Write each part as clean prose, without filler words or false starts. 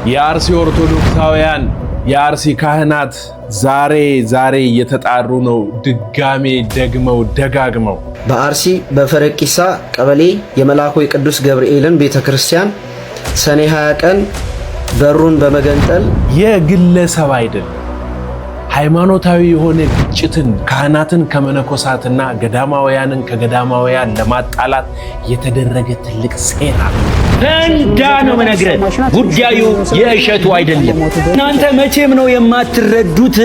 የአርሲ ኦርቶዶክሳውያን የአርሲ ካህናት ዛሬ እየተጣሩ ነው። ድጋሜ ደግመው ደጋግመው በአርሲ በፈረቂሳ ቀበሌ የመልአኩ የቅዱስ ገብርኤልን ቤተክርስቲያን ሰኔ 20 ቀን በሩን በመገንጠል የግለሰብ አይደለም ሃይማኖታዊ የሆነ ግጭትን ካህናትን ከመነኮሳትና ገዳማውያንን ከገዳማውያን ለማጣላት የተደረገ ትልቅ ሴራ ፈንዳ ነው መነግረን። ጉዳዩ የእሸቱ አይደለም። እናንተ መቼም ነው የማትረዱት።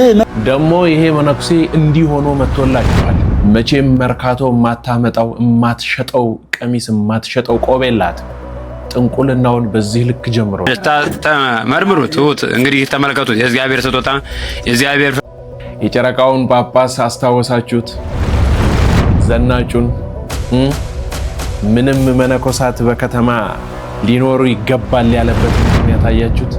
ደግሞ ይሄ መነኩሴ እንዲህ ሆኖ መጥቶላችኋል። መቼም መርካቶ ማታመጣው ማትሸጠው ቀሚስ ማትሸጠው ቆቤላት ጥንቁልናውን በዚህ ልክ ጀምሮ መርምሩት። እንግዲህ ተመልከቱት። የእግዚአብሔር ስጦታ የእግዚአብሔር የጨረቃውን ጳጳስ አስታወሳችሁት? ዘናጩን ምንም መነኮሳት በከተማ ሊኖሩ ይገባል ያለበት ምክንያት አያችሁት?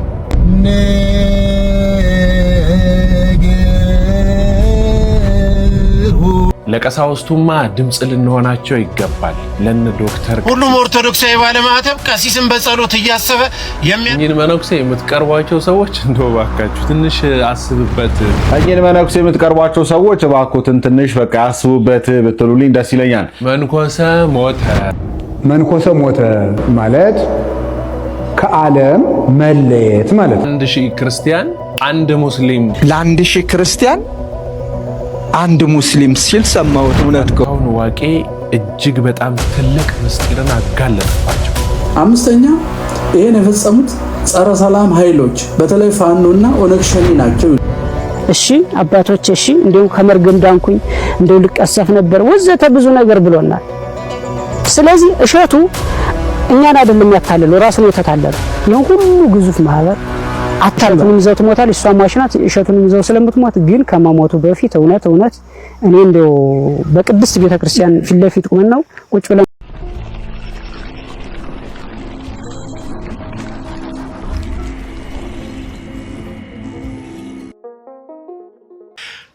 ለቀሳውስቱማ ድምጽ ልንሆናቸው ይገባል። ለነ ዶክተር ሁሉም ኦርቶዶክሳዊ ባለማህተብ ቀሲስን በጸሎት እያሰበ እኚህን መነኩሴ የምትቀርቧቸው ሰዎች እንደው እባካችሁ ትንሽ አስቡበት። እኚህን መነኩሴ የምትቀርቧቸው ሰዎች እባክዎትን ትንሽ በቃ አስቡበት ብትሉልኝ ደስ ይለኛል። መንኮሰ ሞተ ማለት ከዓለም መለየት ማለት ነው። 1000 ክርስቲያን አንድ ሙስሊም ለ1000 ክርስቲያን አንድ ሙስሊም ሲል ሰማሁት። እውነት ከሆነ ዋቄ እጅግ በጣም ትልቅ ምስጢርን አጋለጠባቸው። አምስተኛ ይሄን የፈጸሙት ጸረ ሰላም ኃይሎች በተለይ ፋኖና ኦነግ ሸኔ ናቸው። እሺ አባቶች፣ እሺ እንደው ከመርገም ዳንኩኝ እንደው ልቀሰፍ ነበር ወዘተ ብዙ ነገር ብሎናል። ስለዚህ እሸቱ እኛን አይደለም ያታለለው ራሱን የተታለለው ይሄን ሁሉ ግዙፍ ማህበር አታልኩኝ ይዘው ትሞታል። እሷ ማሽናት እሸቱን ይዘው ስለምትሞት ግን ከመሞቱ በፊት እውነት እኔ እንደው በቅድስት ቤተክርስቲያን ፊት ለፊት ቁመን ነው ቁጭ ብለን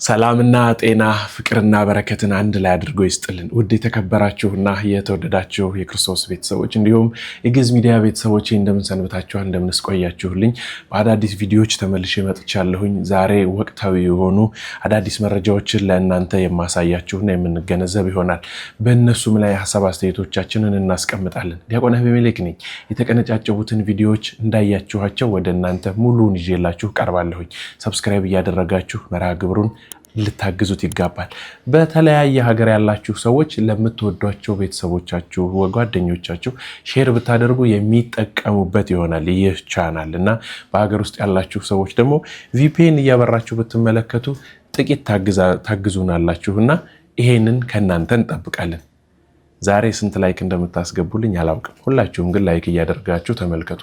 ሰላምና ጤና ፍቅርና በረከትን አንድ ላይ አድርጎ ይስጥልን። ውድ የተከበራችሁና የተወደዳችሁ የክርስቶስ ቤተሰቦች እንዲሁም የግዕዝ ሚዲያ ቤተሰቦች እንደምን ሰንብታችኋል? እንደምንስ ቆያችሁልኝ? በአዳዲስ ቪዲዮዎች ተመልሼ መጥቻለሁኝ። ዛሬ ወቅታዊ የሆኑ አዳዲስ መረጃዎችን ለእናንተ የማሳያችሁና የምንገነዘብ ይሆናል። በእነሱም ላይ ሀሳብ አስተያየቶቻችንን እናስቀምጣለን። ዲያቆን አቤሜሌክ ነኝ። የተቀነጫጨቡትን ቪዲዮዎች እንዳያችኋቸው ወደ እናንተ ሙሉውን ይዤላችሁ ቀርባለሁኝ። ሰብስክራይብ እያደረጋችሁ መርሃ ግብሩን ልታግዙት ይገባል። በተለያየ ሀገር ያላችሁ ሰዎች ለምትወዷቸው ቤተሰቦቻችሁ ወጓደኞቻችሁ ሼር ብታደርጉ የሚጠቀሙበት ይሆናል ይህ ቻናል እና በሀገር ውስጥ ያላችሁ ሰዎች ደግሞ ቪፒኤን እያበራችሁ ብትመለከቱ ጥቂት ታግዙናላችሁና ይሄንን ከናንተ እንጠብቃለን። ዛሬ ስንት ላይክ እንደምታስገቡልኝ አላውቅም። ሁላችሁም ግን ላይክ እያደረጋችሁ ተመልከቱ።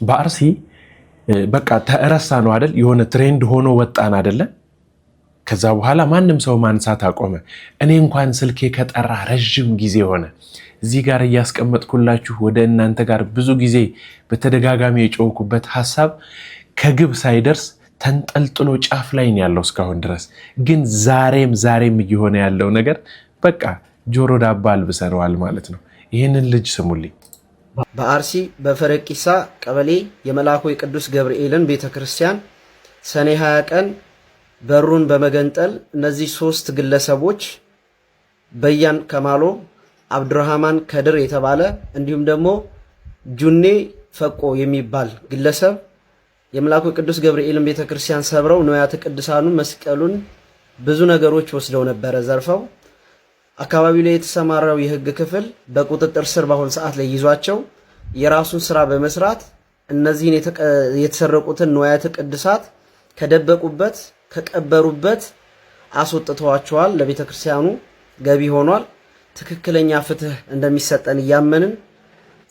በአርሲ በቃ ተረሳ ነው አይደል? የሆነ ትሬንድ ሆኖ ወጣን አይደለ? ከዛ በኋላ ማንም ሰው ማንሳት አቆመ። እኔ እንኳን ስልኬ ከጠራ ረጅም ጊዜ ሆነ። እዚህ ጋር እያስቀመጥኩላችሁ ወደ እናንተ ጋር ብዙ ጊዜ በተደጋጋሚ የጮህኩበት ሐሳብ ከግብ ሳይደርስ ተንጠልጥሎ ጫፍ ላይ ነው ያለው እስካሁን ድረስ። ግን ዛሬም እየሆነ ያለው ነገር በቃ ጆሮ ዳባ አልብሰነዋል ማለት ነው። ይህንን ልጅ ስሙልኝ። በአርሲ በፈረቂሳ ቀበሌ የመልአኩ የቅዱስ ገብርኤልን ቤተክርስቲያን ሰኔ 20 ቀን በሩን በመገንጠል እነዚህ 3 ግለሰቦች በያን ከማሎ፣ አብዱራህማን ከድር የተባለ እንዲሁም ደግሞ ጁኔ ፈቆ የሚባል ግለሰብ የመልአኩ የቅዱስ ገብርኤልን ቤተክርስቲያን ሰብረው ንዋያተ ቅዱሳኑን መስቀሉን ብዙ ነገሮች ወስደው ነበረ ዘርፈው። አካባቢው ላይ የተሰማራው የህግ ክፍል በቁጥጥር ስር በአሁኑ ሰዓት ላይ ይዟቸው የራሱን ስራ በመስራት እነዚህን የተሰረቁትን ንዋያተ ቅዱሳት ከደበቁበት ከቀበሩበት አስወጥተዋቸዋል። ለቤተ ክርስቲያኑ ገቢ ሆኗል። ትክክለኛ ፍትህ እንደሚሰጠን እያመንን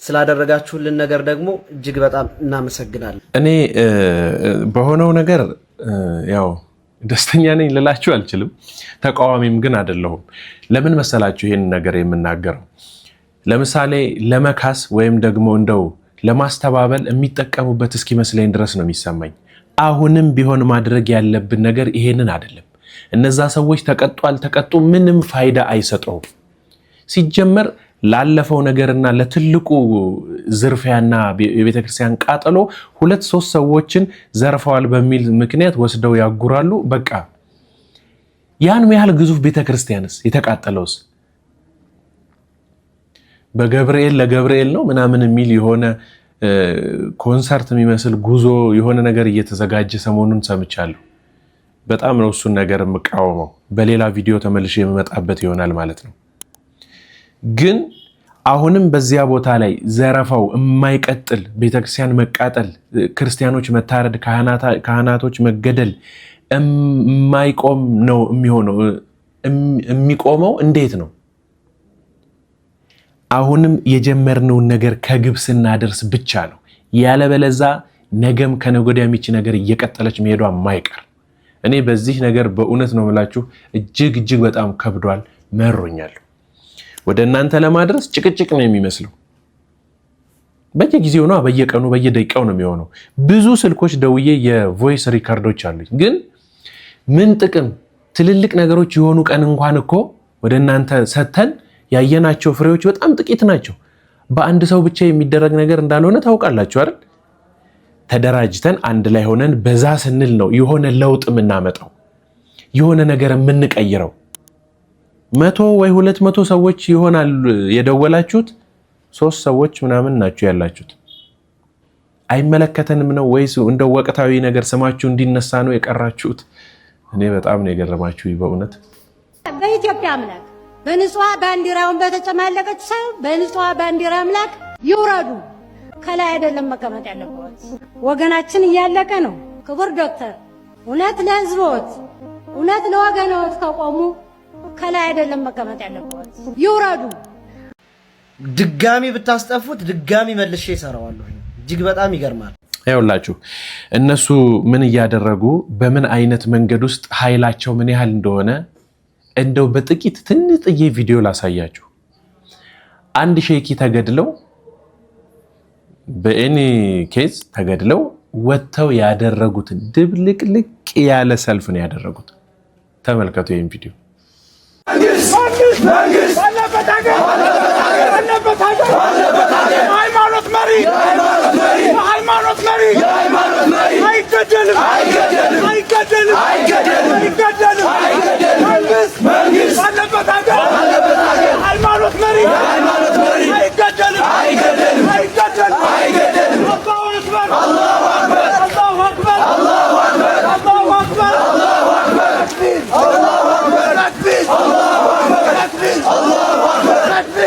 ስላደረጋችሁልን ነገር ደግሞ እጅግ በጣም እናመሰግናለን። እኔ በሆነው ነገር ያው ደስተኛ ነኝ ልላችሁ አልችልም። ተቃዋሚም ግን አይደለሁም። ለምን መሰላችሁ ይሄን ነገር የምናገረው? ለምሳሌ ለመካስ ወይም ደግሞ እንደው ለማስተባበል የሚጠቀሙበት እስኪመስለኝ ድረስ ነው የሚሰማኝ። አሁንም ቢሆን ማድረግ ያለብን ነገር ይሄንን አይደለም። እነዛ ሰዎች ተቀጡ አልተቀጡ ምንም ፋይዳ አይሰጠውም። ሲጀመር ላለፈው ነገርና ለትልቁ ዝርፊያና የቤተክርስቲያን ቃጠሎ 2-3 ሰዎችን ዘርፈዋል በሚል ምክንያት ወስደው ያጉራሉ። በቃ ያን ያህል ግዙፍ ቤተክርስቲያንስ የተቃጠለውስ በገብርኤል ለገብርኤል ነው ምናምን የሚል የሆነ ኮንሰርት የሚመስል ጉዞ የሆነ ነገር እየተዘጋጀ ሰሞኑን ሰምቻለሁ። በጣም ነው እሱን ነገር የምቃወመው። በሌላ ቪዲዮ ተመልሼ የምመጣበት ይሆናል ማለት ነው። ግን አሁንም በዚያ ቦታ ላይ ዘረፋው የማይቀጥል ቤተክርስቲያን መቃጠል፣ ክርስቲያኖች መታረድ፣ ካህናቶች መገደል የማይቆም ነው የሚሆነው። የሚቆመው እንዴት ነው? አሁንም የጀመርነውን ነገር ከግብ ስናደርስ ብቻ ነው። ያለበለዛ ነገም ከነገወዲያ የሚች ነገር እየቀጠለች መሄዷ የማይቀር። እኔ በዚህ ነገር በእውነት ነው የምላችሁ እጅግ በጣም ከብዷል፣ መሮኛል። ወደ እናንተ ለማድረስ ጭቅጭቅ ነው የሚመስለው። በየጊዜው ነው፣ በየቀኑ በየደቂቃው ነው የሚሆነው። ብዙ ስልኮች ደውዬ የቮይስ ሪካርዶች አሉኝ። ግን ምን ጥቅም? ትልልቅ ነገሮች የሆኑ ቀን እንኳን እኮ ወደ እናንተ ሰተን ያየናቸው ፍሬዎች በጣም ጥቂት ናቸው። በአንድ ሰው ብቻ የሚደረግ ነገር እንዳልሆነ ታውቃላችሁ አይደል? ተደራጅተን አንድ ላይ ሆነን በዛ ስንል ነው የሆነ ለውጥ የምናመጣው፣ የሆነ ነገር የምንቀይረው። 100 ወይ 200 ሰዎች ይሆናል የደወላችሁት፣ 3 ሰዎች ምናምን ናችሁ ያላችሁት። አይመለከተንም ነው ወይስ እንደ ወቅታዊ ነገር ስማችሁ እንዲነሳ ነው የቀራችሁት? እኔ በጣም ነው የገረማችሁ በእውነት። በኢትዮጵያ አምላክ በንጹህ ባንዲራውን በተጨማለቀች ሰው በንጹህ ባንዲራ አምላክ ይውረዱ። ከላይ አይደለም መቀመጥ ያለበት። ወገናችን እያለቀ ነው። ክቡር ዶክተር እውነት ለህዝቦት እውነት ለወገኖት ከቆሙ ከላይ አይደለም መቀመጥ ያለበት፣ ይውረዱ። ድጋሚ ብታስጠፉት ድጋሚ መልሼ እሰራዋለሁ። እጅግ በጣም ይገርማል። ይኸውላችሁ እነሱ ምን እያደረጉ በምን አይነት መንገድ ውስጥ ኃይላቸው ምን ያህል እንደሆነ እንደው በጥቂት ትንጥዬ ቪዲዮ ላሳያችሁ። አንድ ሼኪ ተገድለው በኤኒ ኬዝ ተገድለው ወጥተው ያደረጉትን ድብልቅልቅ ያለ ሰልፍ ነው ያደረጉት። ተመልከቱ ይህን ቪዲዮ። ሃይማኖት መሪ አይገደልም። መንግስት ባለበት ሀገር ሃይማኖት መሪ አይገደልም። አላሁ አክበር፣ አላሁ አክበር፣ አላሁ አክበር፣ አላሁ አክበር፣ አላሁ አክበር፣ አላሁ አክበር፣ አላሁ አክበር፣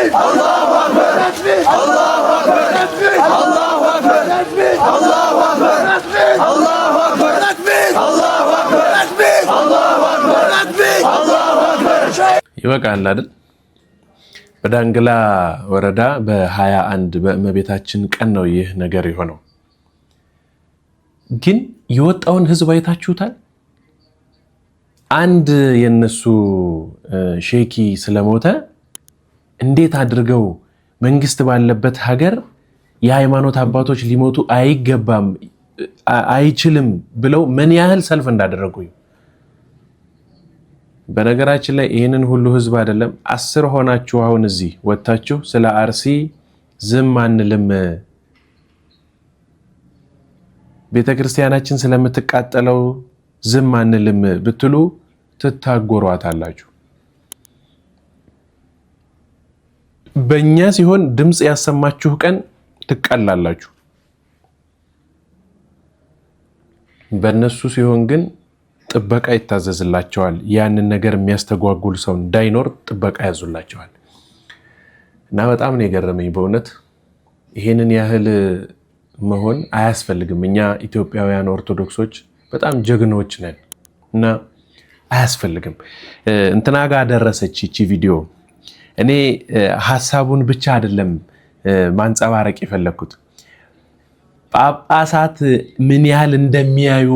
አላሁ አክበር፣ አላሁ አክበር፣ አላሁ አክበር፣ አላሁ አክበር፣ አላሁ አክበር፣ አላሁ አክበር፣ አላሁ አክበር። ይበቃል አይደል? በዳንግላ ወረዳ በ21 በእመቤታችን ቀን ነው ይህ ነገር የሆነው። ግን የወጣውን ህዝብ አይታችሁታል? አንድ የነሱ ሼኪ ስለሞተ እንዴት አድርገው መንግስት ባለበት ሀገር የሃይማኖት አባቶች ሊሞቱ አይገባም አይችልም ብለው ምን ያህል ሰልፍ እንዳደረጉ። በነገራችን ላይ ይህንን ሁሉ ህዝብ አይደለም 10 ሆናችሁ አሁን እዚህ ወጣችሁ ስለ አርሲ ዝም አንልም፣ ቤተክርስቲያናችን ስለምትቃጠለው ዝም አንልም ብትሉ ትታጎሯታላችሁ። በእኛ ሲሆን ድምፅ ያሰማችሁ ቀን ትቀላላችሁ። በእነሱ ሲሆን ግን ጥበቃ ይታዘዝላቸዋል። ያንን ነገር የሚያስተጓጉል ሰው እንዳይኖር ጥበቃ ያዙላቸዋል። እና በጣም ነው የገረመኝ በእውነት። ይሄንን ያህል መሆን አያስፈልግም። እኛ ኢትዮጵያውያን ኦርቶዶክሶች በጣም ጀግኖች ነን እና አያስፈልግም። እንትና ጋር ደረሰች ይቺ ቪዲዮ። እኔ ሐሳቡን ብቻ አይደለም ማንጸባረቅ የፈለኩት፣ ጳጳሳት ምን ያህል እንደሚያዩ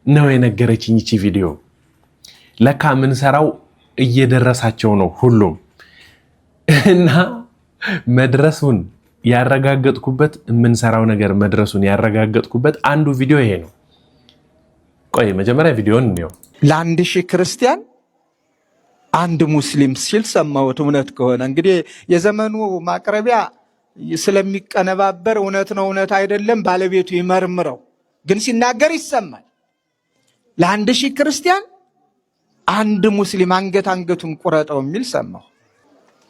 ነው የነገረችኝ ይቺ ቪዲዮ። ለካ ምን ሰራው እየደረሳቸው ነው ሁሉም። እና መድረሱን ያረጋገጥኩበት የምንሰራው ነገር መድረሱን ያረጋገጥኩበት አንዱ ቪዲዮ ይሄ ነው። ቆይ መጀመሪያ ቪዲዮን እንየው። ለ1000 ክርስቲያን አንድ ሙስሊም ሲል ሰማሁት። እውነት ከሆነ እንግዲህ የዘመኑ ማቅረቢያ ስለሚቀነባበር እውነት ነው እውነት አይደለም ባለቤቱ ይመርምረው፣ ግን ሲናገር ይሰማል። ለ1000 ክርስቲያን አንድ ሙስሊም አንገቱን ቁረጠው የሚል ሰማሁ።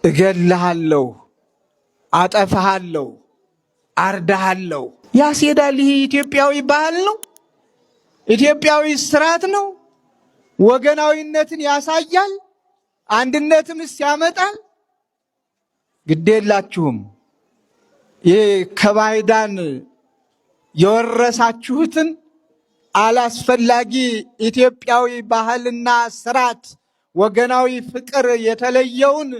እገልሃለሁ፣ አጠፋሃለሁ፣ አርዳሃለሁ ያስሄዳል። ይህ ኢትዮጵያዊ ባህል ነው፣ ኢትዮጵያዊ ስርዓት ነው። ወገናዊነትን ያሳያል፣ አንድነትንስ ያመጣል። ግዴላችሁም ይህ ከባይዳን የወረሳችሁትን አላስፈላጊ ኢትዮጵያዊ ባህልና ስርዓት፣ ወገናዊ ፍቅር የተለየውን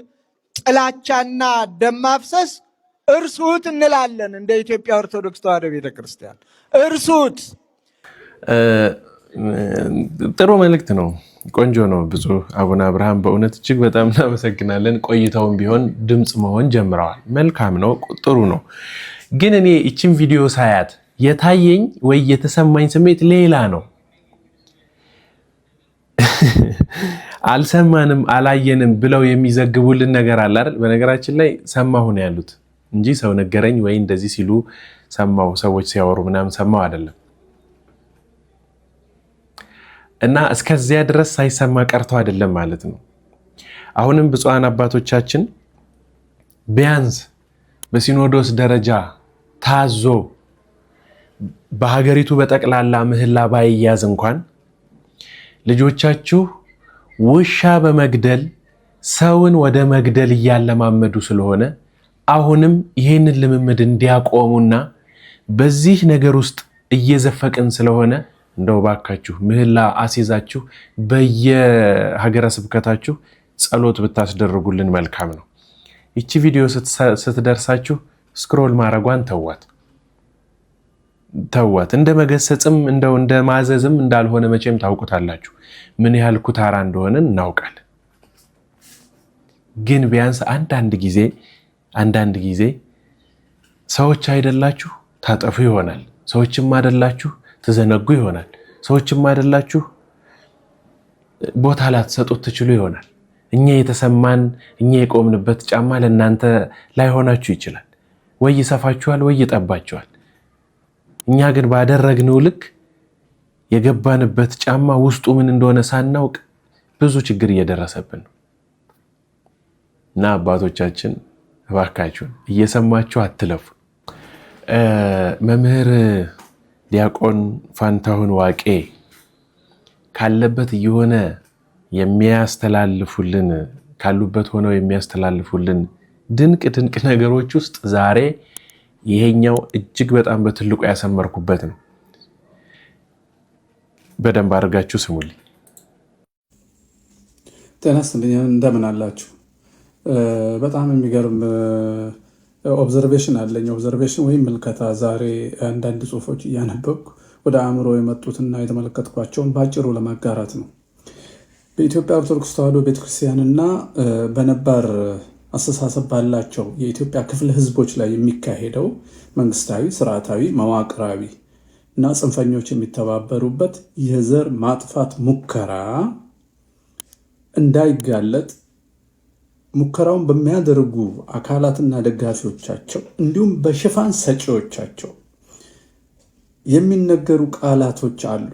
ጥላቻና ደም ማፍሰስ እርሱት እንላለን። እንደ ኢትዮጵያ ኦርቶዶክስ ተዋሕዶ ቤተክርስቲያን እርሱት። ጥሩ መልእክት ነው፣ ቆንጆ ነው። ብፁዕ አቡነ አብርሃም በእውነት እጅግ በጣም እናመሰግናለን። ቆይተውም ቢሆን ድምፅ መሆን ጀምረዋል። መልካም ነው፣ ጥሩ ነው። ግን እኔ ይችን ቪዲዮ ሳያት የታየኝ ወይ የተሰማኝ ስሜት ሌላ ነው። አልሰማንም አላየንም ብለው የሚዘግቡልን ነገር አለ አይደል? በነገራችን ላይ ሰማሁ ነው ያሉት እንጂ ሰው ነገረኝ ወይ እንደዚህ ሲሉ ሰማሁ፣ ሰዎች ሲያወሩ ምናምን ሰማሁ አይደለም። እና እስከዚያ ድረስ ሳይሰማ ቀርቶ አይደለም ማለት ነው። አሁንም ብፁዓን አባቶቻችን ቢያንስ በሲኖዶስ ደረጃ ታዞ በሀገሪቱ በጠቅላላ ምህላ ባይያዝ እንኳን ልጆቻችሁ ውሻ በመግደል ሰውን ወደ መግደል እያለማመዱ ስለሆነ አሁንም ይህንን ልምምድ እንዲያቆሙና በዚህ ነገር ውስጥ እየዘፈቅን ስለሆነ እንደው ባካችሁ ምህላ አስይዛችሁ በየሀገረ ስብከታችሁ ጸሎት ብታስደርጉልን መልካም ነው። ይቺ ቪዲዮ ስትደርሳችሁ ስክሮል ማድረጓን ተዋት። እንደ መገሰጽም እንደው እንደ ማዘዝም እንዳልሆነ መቼም ታውቁታላችሁ። ምን ያህል ኩታራ እንደሆነ እናውቃለን። ግን ቢያንስ አንዳንድ ጊዜ ሰዎች አይደላችሁ ታጠፉ ይሆናል። ሰዎችም አይደላችሁ ትዘነጉ ይሆናል። ሰዎችም አይደላችሁ ቦታ ላትሰጡት ትችሉ ይሆናል። እኛ የተሰማን እኛ የቆምንበት ጫማ ለእናንተ ላይሆናችሁ ይችላል። ወይ ይሰፋችኋል ወይ ይጠባችኋል። እኛ ግን ባደረግነው ልክ የገባንበት ጫማ ውስጡ ምን እንደሆነ ሳናውቅ ብዙ ችግር እየደረሰብን ነው። እና አባቶቻችን እባካችሁ እየሰማችሁ አትለፉ። መምህር ዲያቆን ፋንታሁን ዋቄ ካለበት እየሆነ ካሉበት ሆነው የሚያስተላልፉልን ድንቅ ነገሮች ውስጥ ዛሬ ይሄኛው እጅግ በጣም በትልቁ ያሰመርኩበት ነው። በደንብ አድርጋችሁ ስሙልኝ። ጤና ይስጥልኝ፣ እንደምን አላችሁ? በጣም የሚገርም ኦብዘርቬሽን አለኝ። ኦብዘርቬሽን ወይም ምልከታ። ዛሬ አንዳንድ ጽሁፎች እያነበብኩ ወደ አእምሮ የመጡትና የተመለከትኳቸውን በአጭሩ ለማጋራት ነው። በኢትዮጵያ ኦርቶዶክስ ተዋሕዶ ቤተክርስቲያንና በነባር አስተሳሰብ ባላቸው የኢትዮጵያ ክፍለ ህዝቦች ላይ የሚካሄደው መንግስታዊ፣ ስርዓታዊ፣ መዋቅራዊ እና ጽንፈኞች የሚተባበሩበት የዘር ማጥፋት ሙከራ እንዳይጋለጥ ሙከራውን በሚያደርጉ አካላትና ደጋፊዎቻቸው እንዲሁም በሽፋን ሰጪዎቻቸው የሚነገሩ ቃላቶች አሉ።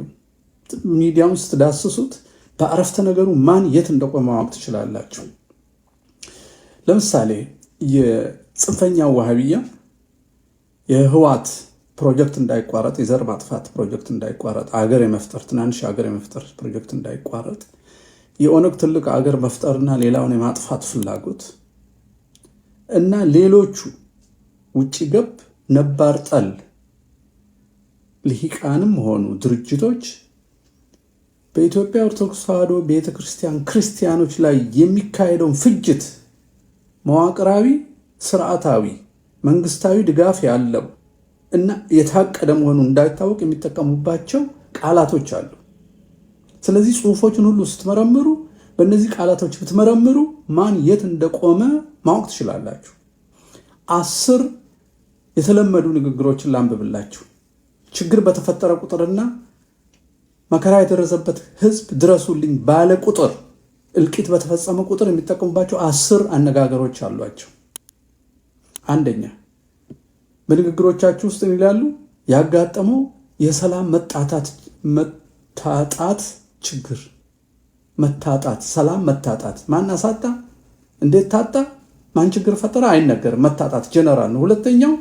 ሚዲያውን ስትዳስሱት በአረፍተ ነገሩ ማን የት እንደቆመ ማወቅ ትችላላችሁ። ለምሳሌ የጽንፈኛው ዋሃብያ የህዋት ፕሮጀክት እንዳይቋረጥ፣ የዘር ማጥፋት ፕሮጀክት እንዳይቋረጥ፣ ትናንሽ አገር የመፍጠር ፕሮጀክት እንዳይቋረጥ፣ የኦነግ ትልቅ አገር መፍጠርና ሌላውን የማጥፋት ፍላጎት እና ሌሎቹ ውጭ ገብ ነባር ጠል ልሂቃንም ሆኑ ድርጅቶች በኢትዮጵያ ኦርቶዶክስ ተዋሕዶ ቤተክርስቲያን ክርስቲያኖች ላይ የሚካሄደውን ፍጅት መዋቅራዊ፣ ስርዓታዊ፣ መንግስታዊ ድጋፍ ያለው እና የታቀደ መሆኑ እንዳይታወቅ የሚጠቀሙባቸው ቃላቶች አሉ። ስለዚህ ጽሁፎችን ሁሉ ስትመረምሩ በእነዚህ ቃላቶች ብትመረምሩ ማን የት እንደቆመ ማወቅ ትችላላችሁ። 10 የተለመዱ ንግግሮችን ላንብብላችሁ። ችግር በተፈጠረ ቁጥርና መከራ የደረሰበት ህዝብ ድረሱልኝ ባለ ቁጥር እልቂት በተፈጸመ ቁጥር የሚጠቀሙባቸው 10 አነጋገሮች አሏቸው። አንደኛ በንግግሮቻችሁ ውስጥ ይላሉ ያጋጠመው የሰላም መታጣት ችግር። መታጣት፣ ሰላም መታጣት። ማን አሳጣ? እንዴት ታጣ? ማን ችግር ፈጠረ? አይነገርም። መታጣት ጀነራል ነው። ሁለተኛው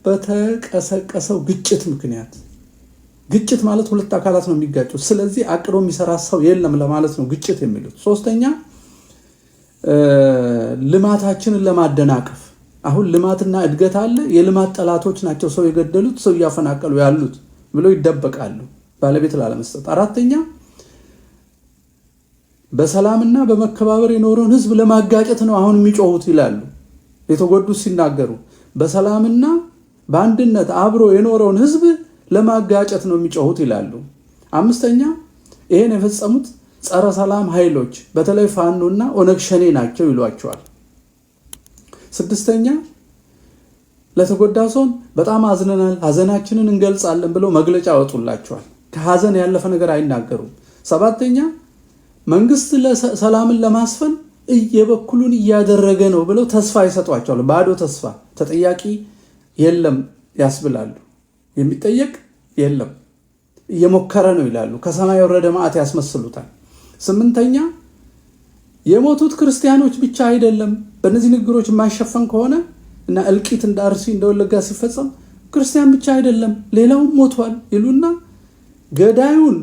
በተቀሰቀሰው ግጭት ምክንያት። ግጭት ማለት ሁለት አካላት ነው የሚጋጩት። ስለዚህ አቅዶ የሚሰራ ሰው የለም ለማለት ነው ግጭት የሚሉት። ሶስተኛ ልማታችንን ለማደናቀፍ። አሁን ልማትና እድገት አለ። የልማት ጠላቶች ናቸው ሰው የገደሉት፣ ሰው እያፈናቀሉ ያሉት ብለው ይደበቃሉ ባለቤት ላለመስጠት። አራተኛ በሰላምና በመከባበር የኖረውን ህዝብ ለማጋጨት ነው አሁን የሚጮሁት ይላሉ። የተጎዱት ሲናገሩ በሰላምና በአንድነት አብሮ የኖረውን ህዝብ ለማጋጨት ነው የሚጮሁት ይላሉ። አምስተኛ ይሄን የፈጸሙት ጸረ ሰላም ኃይሎች በተለይ ፋኖና ኦነግ ሸኔ ናቸው ይሏቸዋል። ስድስተኛ ለተጎዳ ሰው በጣም አዝነናል፣ ሀዘናችንን እንገልጻለን ብለው መግለጫ ያወጡላቸዋል። ከሀዘን ያለፈ ነገር አይናገሩም። ሰባተኛ መንግስት ሰላምን ለማስፈን የበኩሉን እያደረገ ነው ብለው ተስፋ ይሰጧቸዋል። ባዶ ተስፋ። ተጠያቂ የለም ያስብላሉ። የሚጠየቅ የለም እየሞከረ ነው ይላሉ። ከሰማይ የወረደ መዓት ያስመስሉታል። ስምንተኛ የሞቱት ክርስቲያኖች ብቻ አይደለም። በእነዚህ ንግግሮች የማይሸፈን ከሆነ እና እልቂት እንደ አርሲ እንደ ወለጋ ሲፈጸም ክርስቲያን ብቻ አይደለም ሌላውም ሞቷል ይሉና ገዳዩን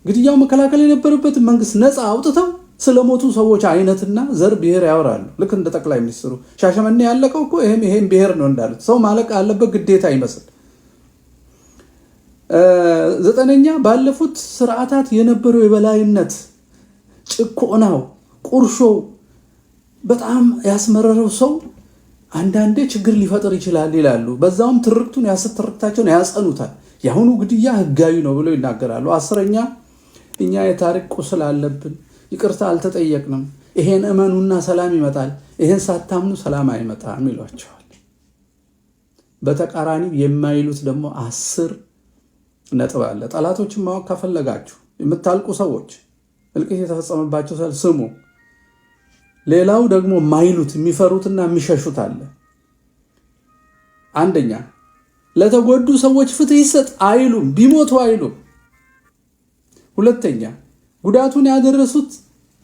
ግድያው መከላከል የነበረበትን መንግስት ነፃ አውጥተው ስለሞቱ ሰዎች አይነትና ዘር ብሔር ያወራሉ። ልክ እንደ ጠቅላይ ሚኒስትሩ ሻሸመኔ ያለቀው እኮ ይሄም ብሔር ነው እንዳሉት ሰው ማለቅ አለበት ግዴታ ይመስል። ዘጠነኛ ባለፉት ስርዓታት የነበረው የበላይነት ጭቆናው፣ ቁርሾው በጣም ያስመረረው ሰው አንዳንዴ ችግር ሊፈጥር ይችላል ይላሉ። በዛውም ትርክቱን ያሰት ትርክታቸውን ያጸኑታል። የአሁኑ ግድያ ህጋዊ ነው ብለው ይናገራሉ። አስረኛ እኛ የታሪክ ቁስል አለብን፣ ይቅርታ አልተጠየቅንም፣ ይሄን እመኑና ሰላም ይመጣል፣ ይሄን ሳታምኑ ሰላም አይመጣም ይሏቸዋል። በተቃራኒ የማይሉት ደግሞ 10 ነጥብ አለ። ጠላቶችን ማወቅ ከፈለጋችሁ የምታልቁ ሰዎች እልቂት የተፈጸመባቸው ስሙ። ሌላው ደግሞ ማይሉት የሚፈሩትና የሚሸሹት አለ። አንደኛ ለተጎዱ ሰዎች ፍትህ ይሰጥ አይሉም፣ ቢሞቱ አይሉም። ሁለተኛ ጉዳቱን ያደረሱት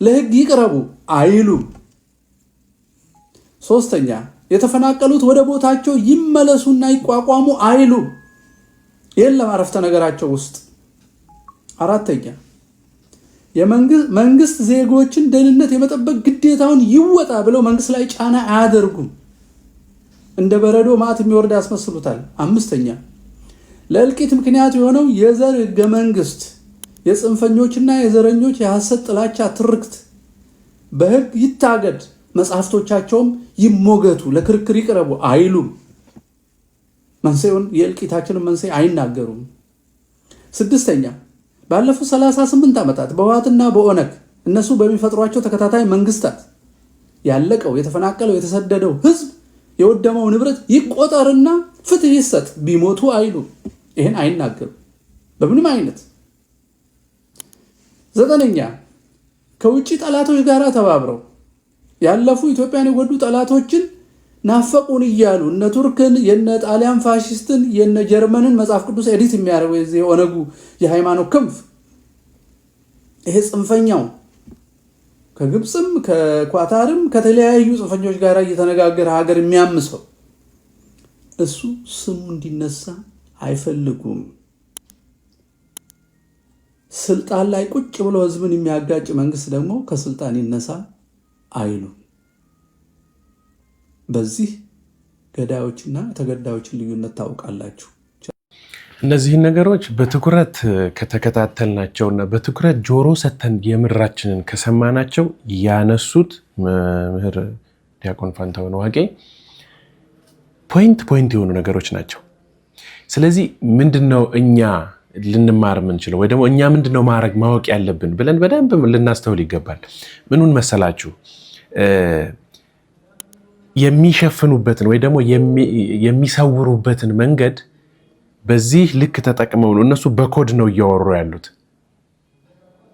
ለህግ ይቅረቡ አይሉም። ሶስተኛ የተፈናቀሉት ወደ ቦታቸው ይመለሱና ይቋቋሙ አይሉም። የለም አረፍተ ነገራቸው ውስጥ። አራተኛ መንግስት ዜጎችን ደህንነት የመጠበቅ ግዴታውን ይወጣ ብለው መንግስት ላይ ጫና አያደርጉም። እንደ በረዶ ማዕት የሚወርድ ያስመስሉታል። አምስተኛ ለእልቂት ምክንያት የሆነው የዘር ህገ መንግስት፣ የጽንፈኞችና የዘረኞች የሐሰት ጥላቻ ትርክት በህግ ይታገድ፣ መጽሐፍቶቻቸውም ይሞገቱ፣ ለክርክር ይቅረቡ አይሉም። መንስኤውን የእልቂታችንን መንስኤ አይናገሩም። ስድስተኛ ባለፉት 38 ዓመታት በህወሓትና በኦነግ እነሱ በሚፈጥሯቸው ተከታታይ መንግስታት ያለቀው፣ የተፈናቀለው፣ የተሰደደው ህዝብ የወደመው ንብረት ይቆጠርና ፍትህ ይሰጥ፣ ቢሞቱ አይሉም። ይህን አይናገሩም በምንም አይነት። ዘጠነኛ ከውጭ ጠላቶች ጋር ተባብረው ያለፉ ኢትዮጵያን የጎዱ ጠላቶችን ናፈቁን እያሉ እነ ቱርክን፣ የነ ጣሊያን ፋሽስትን፣ የነ ጀርመንን መጽሐፍ ቅዱስ ኤዲት የሚያደርገው የዚህ ኦነጉ የሃይማኖት ክንፍ ይሄ ጽንፈኛው ከግብፅም ከኳታርም ከተለያዩ ጽንፈኞች ጋር እየተነጋገረ ሀገር የሚያምሰው እሱ ስሙ እንዲነሳ አይፈልጉም። ስልጣን ላይ ቁጭ ብሎ ህዝብን የሚያጋጭ መንግስት ደግሞ ከስልጣን ይነሳ አይሉም። በዚህ ገዳዮችና ተገዳዮችን ልዩነት ታውቃላችሁ። እነዚህን ነገሮች በትኩረት ከተከታተልናቸውና በትኩረት ጆሮ ሰተን የምራችንን ከሰማናቸው ያነሱት መምህር ዲያቆን ፋንታሁን ዋቄ ፖይንት የሆኑ ነገሮች ናቸው። ስለዚህ ምንድነው እኛ ልንማር የምንችለው ወይ ደግሞ እኛ ምንድነው ማወቅ ያለብን ብለን በደንብ ልናስተውል ይገባል። ምኑን መሰላችሁ? የሚሸፍኑበትን ወይ ደግሞ የሚሰውሩበትን መንገድ በዚህ ልክ ተጠቅመው ነው። እነሱ በኮድ ነው እያወሩ ያሉት።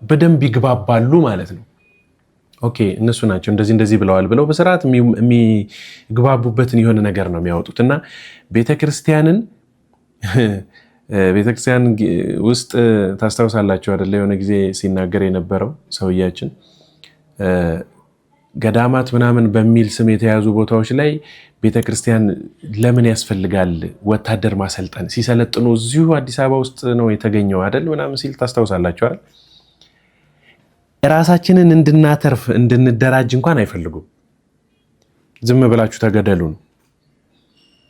በደንብ ይግባባሉ ማለት ነው። ኦኬ እነሱ ናቸው እንደዚህ ብለዋል ብለው በስርዓት የሚግባቡበትን የሆነ ነገር ነው የሚያወጡት። እና ቤተክርስቲያን ውስጥ ታስታውሳላችሁ አይደለ? የሆነ ጊዜ ሲናገር የነበረው ሰውያችን ገዳማት ምናምን በሚል ስም የተያዙ ቦታዎች ላይ ቤተክርስቲያን ለምን ያስፈልጋል ወታደር ማሰልጠን? ሲሰለጥኑ እዚሁ አዲስ አበባ ውስጥ ነው የተገኘው አይደል ምናምን ሲል ታስታውሳላችሁ አይደል? ራሳችንን እንድናተርፍ እንድንደራጅ እንኳን አይፈልጉም። ዝም ብላችሁ ተገደሉ ነው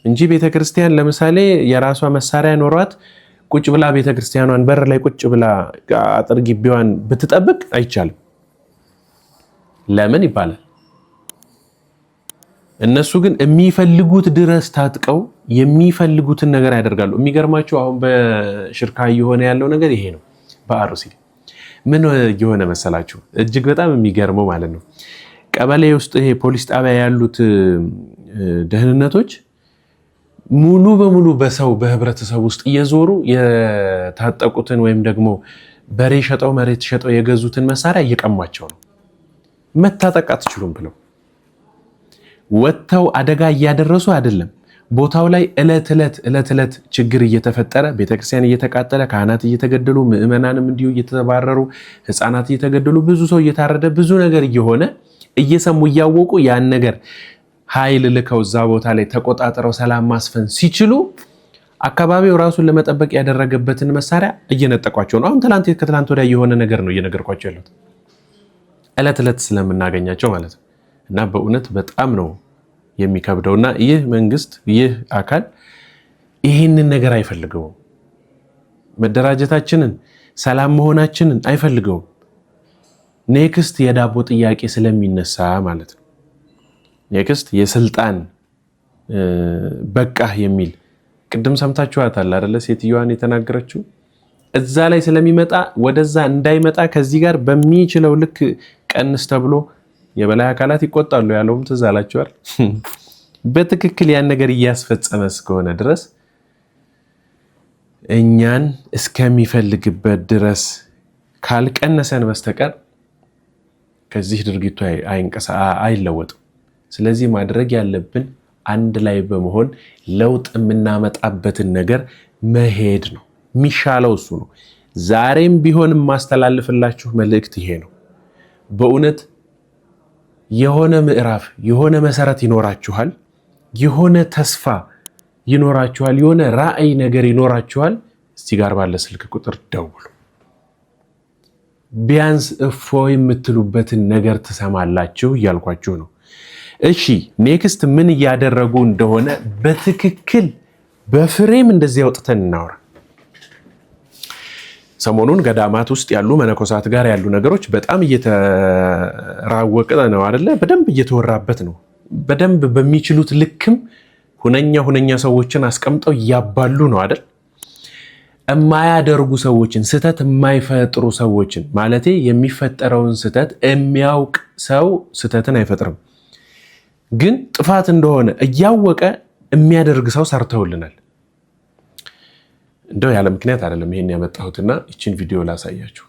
እንጂ ቤተክርስቲያን ለምሳሌ የራሷ መሳሪያ ኖሯት ቁጭ ብላ ቤተክርስቲያኗን በር ላይ ቁጭ ብላ አጥር ግቢዋን ብትጠብቅ አይቻልም። ለምን ይባላል? እነሱ ግን የሚፈልጉት ድረስ ታጥቀው የሚፈልጉትን ነገር ያደርጋሉ። የሚገርማቸው አሁን በሽርካ እየሆነ ያለው ነገር ይሄ ነው። በአርሲ ምን እየሆነ መሰላችሁ? እጅግ በጣም የሚገርመው ማለት ነው ቀበሌ ውስጥ ይሄ ፖሊስ ጣቢያ ያሉት ደህንነቶች ሙሉ በሙሉ በሰው በህብረተሰብ ውስጥ እየዞሩ የታጠቁትን ወይም ደግሞ በሬ ሸጠው መሬት ሸጠው የገዙትን መሳሪያ እየቀሟቸው ነው። መታጠቅ አትችሉም ብለው ወጥተው አደጋ እያደረሱ አይደለም። ቦታው ላይ እለት ችግር እየተፈጠረ ቤተክርስቲያን እየተቃጠለ ካህናት እየተገደሉ ምዕመናንም እንዲሁ እየተባረሩ ህፃናት እየተገደሉ ብዙ ሰው እየታረደ ብዙ ነገር እየሆነ እየሰሙ እያወቁ ያን ነገር ኃይል ልከው እዛ ቦታ ላይ ተቆጣጥረው ሰላም ማስፈን ሲችሉ አካባቢው ራሱን ለመጠበቅ ያደረገበትን መሳሪያ እየነጠቋቸው ነው። አሁን ከትላንት ወዲያ የሆነ ነገር ነው እየነገርኳቸው ያሉት እለት ስለምናገኛቸው ማለት ነው። እና በእውነት በጣም ነው የሚከብደውና ይህ መንግስት ይህ አካል ይህንን ነገር አይፈልገውም። መደራጀታችንን ሰላም መሆናችንን አይፈልገውም። ኔክስት የዳቦ ጥያቄ ስለሚነሳ ማለት ነው። ኔክስት የስልጣን በቃ የሚል ቅድም ሰምታችኋታል አይደለ? ሴትዮዋን የተናገረችው እዛ ላይ ስለሚመጣ ወደዛ እንዳይመጣ ከዚህ ጋር በሚችለው ልክ ቀንስ ተብሎ የበላይ አካላት ይቆጣሉ ያለውም ትዝ አላችኋል። በትክክል ያን ነገር እያስፈጸመ እስከሆነ ድረስ እኛን እስከሚፈልግበት ድረስ ካልቀነሰን በስተቀር ከዚህ ድርጊቱ አይለወጥም። ስለዚህ ማድረግ ያለብን አንድ ላይ በመሆን ለውጥ የምናመጣበትን ነገር መሄድ ነው። የሚሻለው እሱ ነው። ዛሬም ቢሆን ማስተላልፍላችሁ መልእክት ይሄ ነው። በእውነት የሆነ ምዕራፍ የሆነ መሰረት ይኖራችኋል፣ የሆነ ተስፋ ይኖራችኋል፣ የሆነ ራዕይ ነገር ይኖራችኋል። እዚህ ጋር ባለ ስልክ ቁጥር ደውሉ። ቢያንስ እፎይ የምትሉበትን ነገር ትሰማላችሁ እያልኳችሁ ነው። እሺ ኔክስት ምን እያደረጉ እንደሆነ በትክክል በፍሬም እንደዚህ አውጥተን እናወራ። ሰሞኑን ገዳማት ውስጥ ያሉ መነኮሳት ጋር ያሉ ነገሮች በጣም እየተራወቀ ነው አይደለ? በደንብ እየተወራበት ነው። በደንብ በሚችሉት ልክም ሁነኛ ሰዎችን አስቀምጠው እያባሉ ነው አይደል? የማያደርጉ ሰዎችን ስህተት የማይፈጥሩ ሰዎችን ማለቴ የሚፈጠረውን ስህተት የሚያውቅ ሰው ስህተትን አይፈጥርም። ግን ጥፋት እንደሆነ እያወቀ የሚያደርግ ሰው ሰርተውልናል። እንደው ያለ ምክንያት አይደለም ይሄን ያመጣሁትና እቺን ቪዲዮ ላሳያችሁ።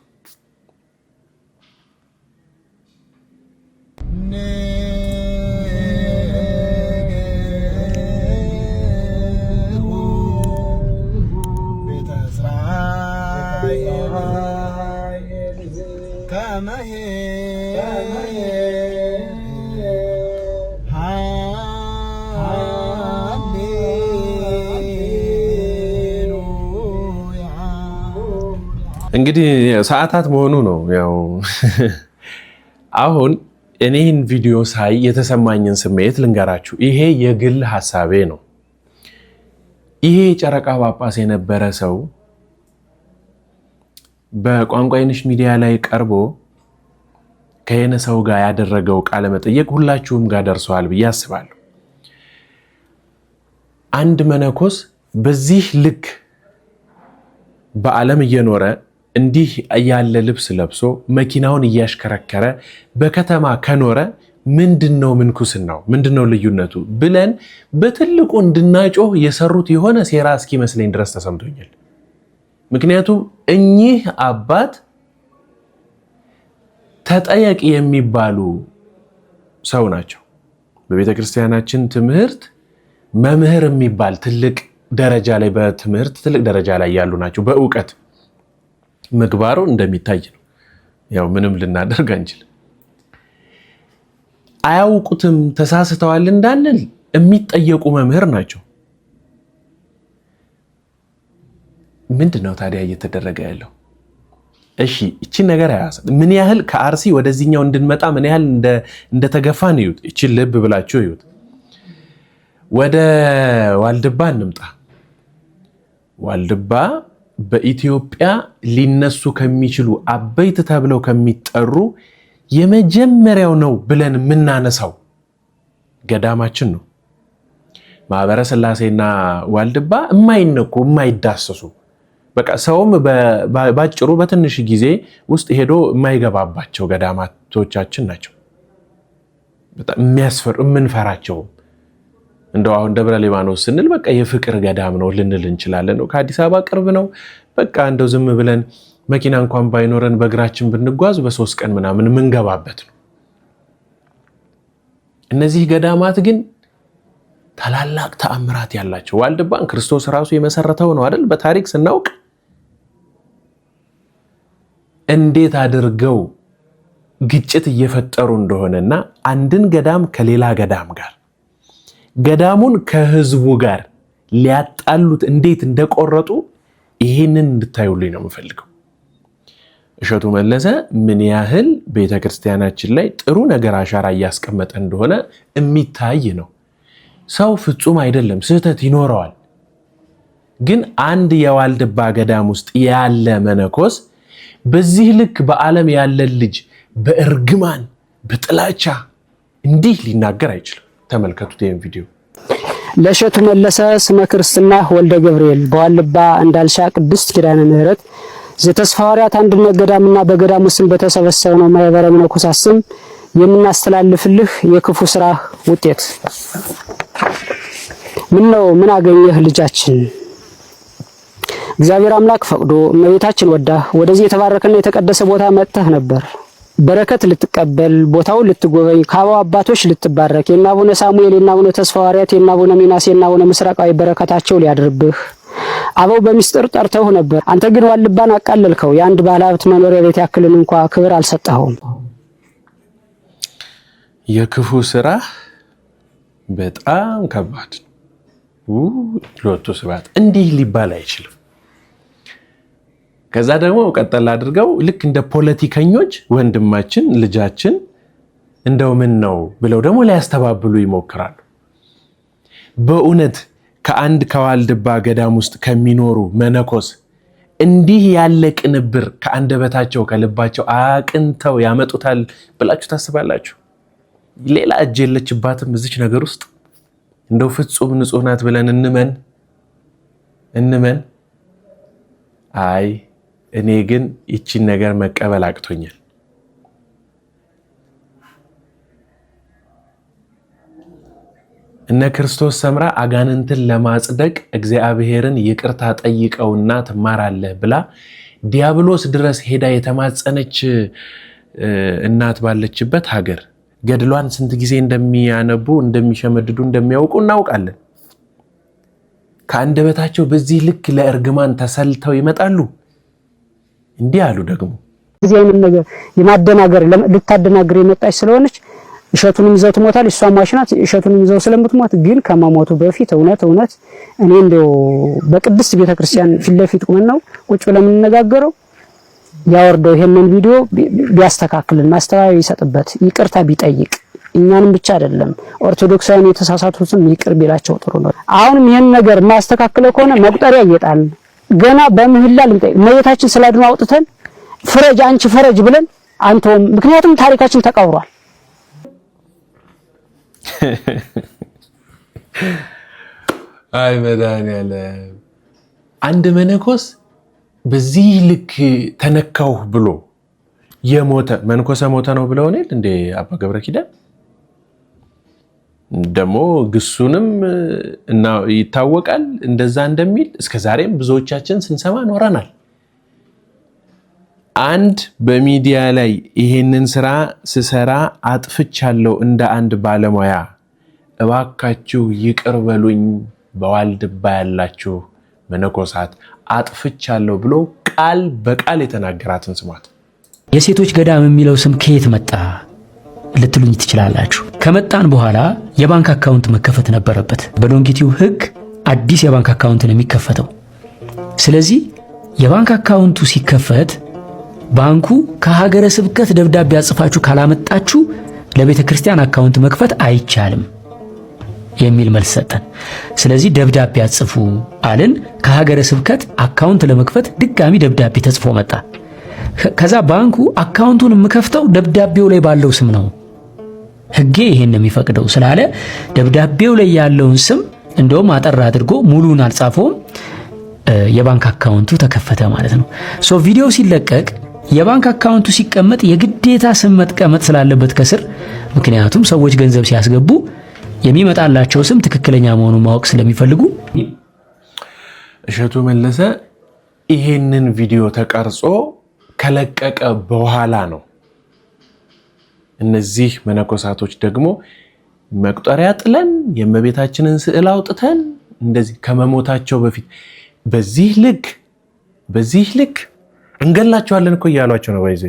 እንግዲህ ሰዓታት መሆኑ ነው። ያው አሁን እኔን ቪዲዮ ሳይ የተሰማኝን ስሜት ልንገራችሁ። ይሄ የግል ሐሳቤ ነው። ይሄ ጨረቃ ጳጳስ የነበረ ሰው በቋንቋ አይንሽ ሚዲያ ላይ ቀርቦ ከየነ ሰው ጋር ያደረገው ቃለ መጠየቅ ሁላችሁም ጋር ደርሷል ብዬ አስባለሁ። አንድ መነኮስ በዚህ ልክ በዓለም እየኖረ እንዲህ ያለ ልብስ ለብሶ መኪናውን እያሽከረከረ በከተማ ከኖረ ምንድነው ምንኩስናው? ምንድነው ልዩነቱ ብለን በትልቁ እንድናጮህ የሰሩት የሆነ ሴራ እስኪመስለኝ ድረስ ተሰምቶኛል። ምክንያቱም እኚህ አባት ተጠያቂ የሚባሉ ሰው ናቸው። በቤተክርስቲያናችን ትምህርት መምህር የሚባል ትልቅ ደረጃ ላይ በትምህርት ትልቅ ደረጃ ላይ ያሉ ናቸው። በእውቀት ምግባሩ እንደሚታይ ነው። ያው ምንም ልናደርግ አንችልም። አያውቁትም ተሳስተዋል እንዳንል የሚጠየቁ መምህር ናቸው። ምንድነው ታዲያ እየተደረገ ያለው? እሺ እቺ ነገር አያሰ ምን ያህል ከአርሲ ወደዚህኛው እንድንመጣ ምን ያህል እንደተገፋን ይዩት። እቺ ልብ ብላችሁ ይዩት። ወደ ዋልድባ እንምጣ። ዋልድባ በኢትዮጵያ ሊነሱ ከሚችሉ አበይት ተብለው ከሚጠሩ የመጀመሪያው ነው ብለን የምናነሳው ገዳማችን ነው። ማህበረ ሥላሴና ዋልድባ የማይነኩ የማይዳሰሱ በቃ ሰውም ባጭሩ በትንሽ ጊዜ ውስጥ ሄዶ የማይገባባቸው ገዳማቶቻችን ናቸው። በጣም የሚያስፈሩ የምንፈራቸው እንደው አሁን ደብረ ሊባኖስ ስንል በቃ የፍቅር ገዳም ነው ልንል እንችላለን። ነው ከአዲስ አበባ ቅርብ ነው። በቃ እንደው ዝም ብለን መኪና እንኳን ባይኖረን በእግራችን ብንጓዝ በ3 ቀን ምናምን ምንገባበት ነው። እነዚህ ገዳማት ግን ታላላቅ ተአምራት ያላቸው ዋልድባን ክርስቶስ ራሱ የመሰረተው ነው አይደል? በታሪክ ስናውቅ እንዴት አድርገው ግጭት እየፈጠሩ እንደሆነና አንድን ገዳም ከሌላ ገዳም ጋር ገዳሙን ከህዝቡ ጋር ሊያጣሉት እንዴት እንደቆረጡ ይሄንን እንድታዩልኝ ነው የምፈልገው። እሸቱ መለሰ ምን ያህል ቤተክርስቲያናችን ላይ ጥሩ ነገር አሻራ እያስቀመጠ እንደሆነ የሚታይ ነው። ሰው ፍጹም አይደለም፣ ስህተት ይኖረዋል። ግን አንድ የዋልድባ ገዳም ውስጥ ያለ መነኮስ በዚህ ልክ በዓለም ያለ ልጅ በእርግማን በጥላቻ እንዲህ ሊናገር አይችልም። ተመልከቱት ይሄን ቪዲዮ። ለእሸቱ መለሰ ስመ ክርስትና ወልደ ገብርኤል በዋልድባ እንዳልሻ ቅድስት ኪዳነ ምህረት ዘተስፋ ሐዋርያት አንድነት ገዳምና በገዳሙ ስም በተሰበሰበው ማህበረ መነኮሳት ስም የምናስተላልፍልህ የክፉ ስራ ውጤት ምን ነው? ምን አገኘህ ልጃችን? እግዚአብሔር አምላክ ፈቅዶ እመቤታችን ወዳ ወደዚህ የተባረከና የተቀደሰ ቦታ መጥተህ ነበር። በረከት ልትቀበል ቦታውን ልትጎበኝ ከአበው አባቶች ልትባረክ የእነ አቡነ ሳሙኤል የእነ አቡነ ተስፋ ሐዋርያት የእነ አቡነ ሚናስ የእነ አቡነ ምስራቃዊ በረከታቸው ሊያድርብህ አበው በሚስጥር ጠርተው ነበር። አንተ ግን ዋልድባን አቃለልከው። የአንድ ባለሀብት መኖሪያ ቤት ያክልን እንኳን ክብር አልሰጠኸውም። የክፉ ስራ በጣም ከባድ ሎቱ ስባት እንዲህ ሊባል አይችልም። ከዛ ደግሞ ቀጠል አድርገው ልክ እንደ ፖለቲከኞች ወንድማችን ልጃችን እንደው ምን ነው ብለው ደግሞ ሊያስተባብሉ ይሞክራሉ። በእውነት ከአንድ ከዋልድባ ገዳም ውስጥ ከሚኖሩ መነኮስ እንዲህ ያለ ቅንብር ከአንደበታቸው ከልባቸው አቅንተው ያመጡታል ብላችሁ ታስባላችሁ? ሌላ እጅ የለችባትም እዚች ነገር ውስጥ። እንደው ፍጹም ንጹህ ናት ብለን እንመን። አይ እኔ ግን ይቺን ነገር መቀበል አቅቶኛል። እነ ክርስቶስ ሰምራ አጋንንትን ለማጽደቅ እግዚአብሔርን ይቅርታ ጠይቀውና ትማራለህ ብላ ዲያብሎስ ድረስ ሄዳ የተማጸነች እናት ባለችበት ሀገር ገድሏን ስንት ጊዜ እንደሚያነቡ እንደሚሸመድዱ እንደሚያውቁ እናውቃለን። ከአንደበታቸው በዚህ ልክ ለእርግማን ተሰልተው ይመጣሉ። እንዲህ አሉ ደግሞ እዚህ አይነት ነገር የማደናገር ልታደናገር የመጣች ስለሆነች እሸቱንም ይዘው ትሞታል። እሷም ማሽናት እሸቱንም ይዘው ስለምትሞት ግን ከመሞቱ በፊት እውነት እኔ እንደው በቅድስት ቤተክርስቲያን ፊት ለፊት ቁመን ነው ቁጭ ብለን የምንነጋገረው። ያወርደው ይሄንን ቪዲዮ ቢያስተካክልን ማስተዋይ ይሰጥበት ይቅርታ ቢጠይቅ እኛንም ብቻ አይደለም ኦርቶዶክሳውያን የተሳሳቱትን ይቅር ቢላቸው ጥሩ ነው። አሁንም ይሄን ነገር ማስተካከለ ከሆነ መቁጠሪያ እየጣል ገና በምህላ ልንጠይቅ እመቤታችን ስላድኖ አውጥተን ፍረጅ አንቺ ፈረጅ ብለን አንተውም። ምክንያቱም ታሪካችን ተቀብሯል። አይ መድኃኒዓለም አንድ መነኮስ በዚህ ልክ ተነካው ብሎ የሞተ መነኮሰ ሞተ ነው ብለው ነው እንዴ አባ ገብረ ኪዳን? ደሞ ግሱንም እና ይታወቃል እንደዛ እንደሚል እስከዛሬም ብዙዎቻችን ስንሰማ ኖረናል። አንድ በሚዲያ ላይ ይሄንን ስራ ስሰራ አጥፍቻለሁ እንደ አንድ ባለሙያ እባካችሁ ይቅር በሉኝ በዋልድባ ያላችሁ መነኮሳት አጥፍቻለሁ ብሎ ቃል በቃል የተናገራትን ስሟት። የሴቶች ገዳም የሚለው ስም ከየት መጣ ልትሉኝ ትችላላችሁ። ከመጣን በኋላ የባንክ አካውንት መከፈት ነበረበት። በዶንኪቲው ህግ አዲስ የባንክ አካውንት ነው የሚከፈተው። ስለዚህ የባንክ አካውንቱ ሲከፈት ባንኩ ከሀገረ ስብከት ደብዳቤ አጽፋችሁ ካላመጣችሁ ለቤተ ክርስቲያን አካውንት መክፈት አይቻልም የሚል መልስ ሰጠን። ስለዚህ ደብዳቤ አጽፉ አልን። ከሀገረ ስብከት አካውንት ለመክፈት ድጋሚ ደብዳቤ ተጽፎ መጣ። ከዛ ባንኩ አካውንቱን የምከፍተው ደብዳቤው ላይ ባለው ስም ነው ህጌ ይሄን የሚፈቅደው ስላለ ደብዳቤው ላይ ያለውን ስም እንደውም አጠር አድርጎ ሙሉን አልጻፈውም። የባንክ አካውንቱ ተከፈተ ማለት ነው። ሶ ቪዲዮ ሲለቀቅ የባንክ አካውንቱ ሲቀመጥ የግዴታ ስም መጥቀመጥ ስላለበት ከስር ምክንያቱም ሰዎች ገንዘብ ሲያስገቡ የሚመጣላቸው ስም ትክክለኛ መሆኑን ማወቅ ስለሚፈልጉ እሸቱ መለሰ ይሄንን ቪዲዮ ተቀርጾ ከለቀቀ በኋላ ነው እነዚህ መነኮሳቶች ደግሞ መቁጠሪያ ጥለን የእመቤታችንን ስዕል አውጥተን እንደዚህ ከመሞታቸው በፊት በዚህ ልክ እንገላቸዋለን እኮ እያሏቸው ነው። ባይዘ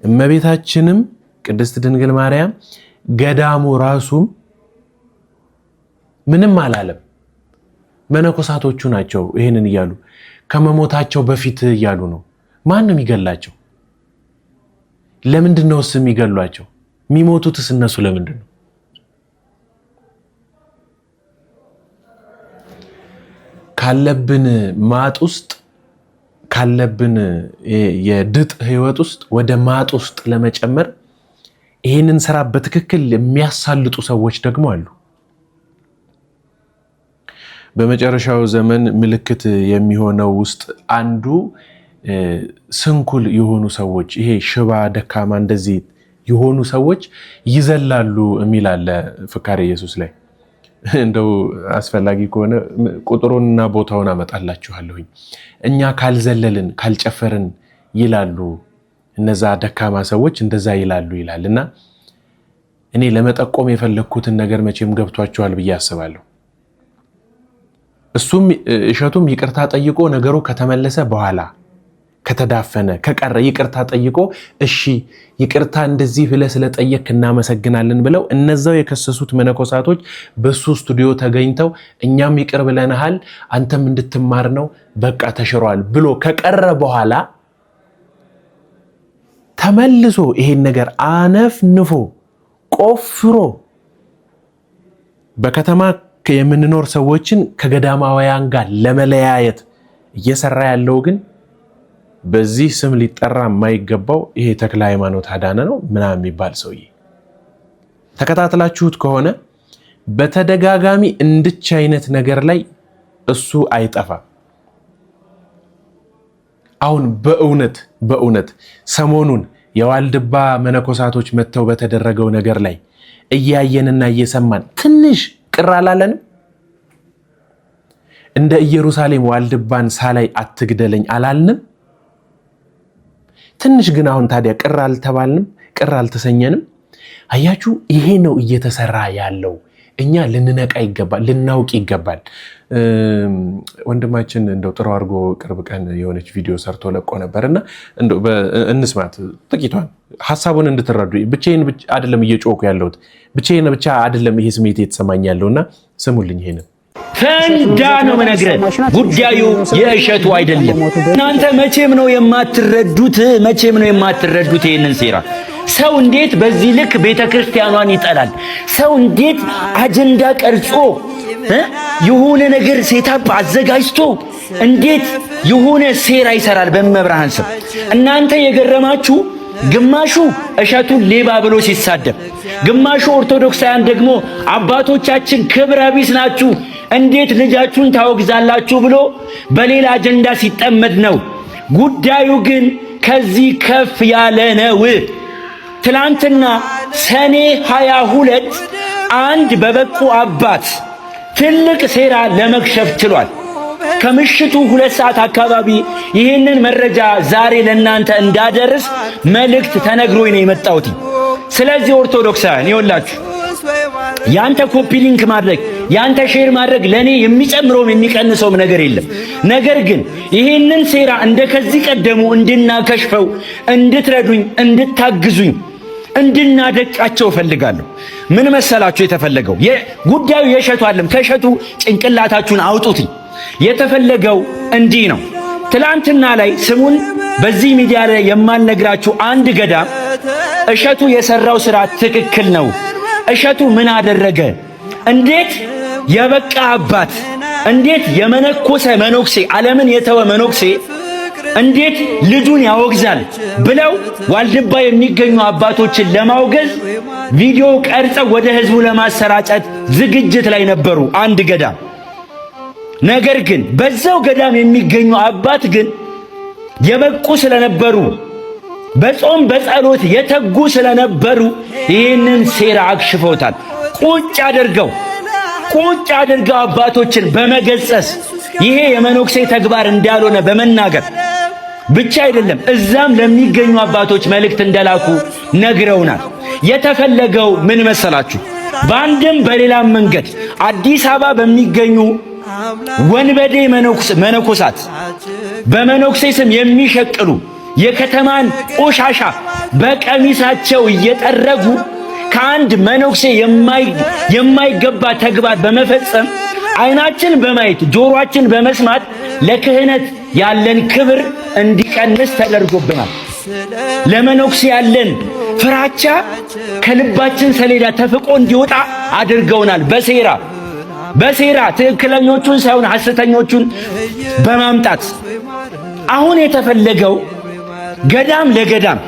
እመቤታችንም ቅድስት ድንግል ማርያም ገዳሙ ራሱም ምንም አላለም። መነኮሳቶቹ ናቸው ይሄንን እያሉ ከመሞታቸው በፊት እያሉ ነው። ማን ነው የሚገላቸው? ለምንድን ነው የሚገሏቸው? የሚሞቱትስ እነሱ ለምንድን ነው? ካለብን ማጥ ውስጥ ካለብን የድጥ ህይወት ውስጥ ወደ ማጥ ውስጥ ለመጨመር ይሄንን ስራ በትክክል የሚያሳልጡ ሰዎች ደግሞ አሉ። በመጨረሻው ዘመን ምልክት የሚሆነው ውስጥ አንዱ ስንኩል የሆኑ ሰዎች ይሄ ሽባ ደካማ እንደዚህ የሆኑ ሰዎች ይዘላሉ የሚል አለ ፍካሬ ኢየሱስ ላይ። እንደው አስፈላጊ ከሆነ ቁጥሩንና ቦታውን አመጣላችኋለሁኝ። እኛ ካልዘለልን ካልጨፈርን ይላሉ እነዛ ደካማ ሰዎች እንደዛ ይላሉ ይላልና እኔ ለመጠቆም የፈለኩትን ነገር መቼም ገብቷቸዋል ብዬ አስባለሁ። እሱም እሸቱም ይቅርታ ጠይቆ ነገሩ ከተመለሰ በኋላ ከተዳፈነ ከቀረ ይቅርታ ጠይቆ እሺ ይቅርታ እንደዚህ ብለ ስለጠየቅ እናመሰግናለን ብለው እነዛው የከሰሱት መነኮሳቶች በሱ ስቱዲዮ ተገኝተው እኛም ይቅር ብለናል አንተም እንድትማር ነው በቃ ተሽሯል ብሎ ከቀረ በኋላ ተመልሶ ይሄን ነገር አነፍንፎ ቆፍሮ በከተማ የምንኖር ሰዎችን ከገዳማውያን ጋር ለመለያየት እየሰራ ያለው ግን በዚህ ስም ሊጠራ የማይገባው ይሄ ተክለ ሃይማኖት አዳነ ነው ምናምን የሚባል ሰውዬ ተከታትላችሁት ከሆነ በተደጋጋሚ እንድች አይነት ነገር ላይ እሱ አይጠፋም። አሁን በእውነት ሰሞኑን የዋልድባ መነኮሳቶች መተው በተደረገው ነገር ላይ እያየንና እየሰማን ትንሽ ቅር አላለንም? እንደ ኢየሩሳሌም ዋልድባን ሳላይ አትግደለኝ አላልንም? ትንሽ ግን አሁን ታዲያ ቅር አልተባልንም? ቅር አልተሰኘንም? አያችሁ ይሄ ነው እየተሰራ ያለው። እኛ ልንነቃ ይገባል፣ ልናውቅ ይገባል። ወንድማችን እንደው ጥሩ አድርጎ ቅርብ ቀን የሆነች ቪዲዮ ሰርቶ ለቆ ነበርና እንደው እንስማት ጥቂቷን ሐሳቡን እንድትረዱ። ብቻዬን አይደለም እየጮኩ ያለሁት፣ ብቻዬን ብቻ አይደለም ይሄ ስሜት የተሰማኝ ያለውና ስሙልኝ። ይሄንን ፈንዳ ነው መነግረን፣ ጉዳዩ የእሸቱ አይደለም። እናንተ መቼም ነው የማትረዱት ይሄንን ሴራ። ሰው እንዴት በዚህ ልክ ቤተክርስቲያኗን ይጠላል? ሰው እንዴት አጀንዳ ቀርጾ የሆነ ነገር ሴታፕ አዘጋጅቶ እንዴት የሆነ ሴራ ይሰራል በመብርሃን ስም? እናንተ የገረማችሁ ግማሹ እሸቱን ሌባ ብሎ ሲሳደብ፣ ግማሹ ኦርቶዶክሳውያን ደግሞ አባቶቻችን ክብረ ቢስ ናችሁ እንዴት ልጃችሁን ታወግዛላችሁ ብሎ በሌላ አጀንዳ ሲጠመድ ነው። ጉዳዩ ግን ከዚህ ከፍ ያለ ነው። ትላንትና ሰኔ 22 አንድ በበቁ አባት ትልቅ ሴራ ለመክሸፍ ችሏል። ከምሽቱ 2 ሰዓት አካባቢ ይህንን መረጃ ዛሬ ለእናንተ እንዳደርስ መልእክት ተነግሮኝ ነው የመጣሁት። ስለዚህ ኦርቶዶክሳውያን ይኸውላችሁ ያንተ ኮፒ ሊንክ ማድረግ ያንተ ሼር ማድረግ ለኔ የሚጨምረውም የሚቀንሰውም ነገር የለም። ነገር ግን ይህንን ሴራ እንደከዚህ ቀደሙ እንድናከሽፈው እንድትረዱኝ እንድታግዙኝ እንድናደቃቸው ፈልጋለሁ። ምን መሰላችሁ የተፈለገው ጉዳዩ የእሸቱ አይደለም። ከእሸቱ ጭንቅላታችሁን አውጡት። የተፈለገው እንዲህ ነው። ትላንትና ላይ ስሙን በዚህ ሚዲያ ላይ የማልነግራችሁ አንድ ገዳም እሸቱ የሰራው ስራ ትክክል ነው። እሸቱ ምን አደረገ? እንዴት የበቃ አባት፣ እንዴት የመነኮሰ መነኩሴ፣ ዓለምን የተወ መነኩሴ እንዴት ልጁን ያወግዛል ብለው ዋልድባ የሚገኙ አባቶችን ለማውገዝ ቪዲዮ ቀርጸው ወደ ህዝቡ ለማሰራጨት ዝግጅት ላይ ነበሩ አንድ ገዳም። ነገር ግን በዛው ገዳም የሚገኙ አባት ግን የበቁ ስለነበሩ በጾም በጸሎት የተጉ ስለነበሩ ይህንን ሴራ አክሽፈውታል። ቁጭ አድርገው አባቶችን በመገሰጽ ይሄ የመነኩሴ ተግባር እንዳልሆነ በመናገር ብቻ አይደለም እዛም ለሚገኙ አባቶች መልእክት እንደላኩ ነግረውናል። የተፈለገው ምን መሰላችሁ? በአንድም በሌላም መንገድ አዲስ አበባ በሚገኙ ወንበዴ መነኮሳት በመነኩሴ ስም የሚሸቅሉ የከተማን ቆሻሻ በቀሚሳቸው እየጠረጉ ከአንድ መነኩሴ የማይገባ ተግባር በመፈጸም አይናችን በማየት ጆሮአችን በመስማት ለክህነት ያለን ክብር እንዲቀንስ ተደርጎብናል። ለመነኩሴ ያለን ፍራቻ ከልባችን ሰሌዳ ተፍቆ እንዲወጣ አድርገውናል። በሴራ ትክክለኞቹን ሳይሆን ሐሰተኞቹን በማምጣት አሁን የተፈለገው ገዳም ለገዳም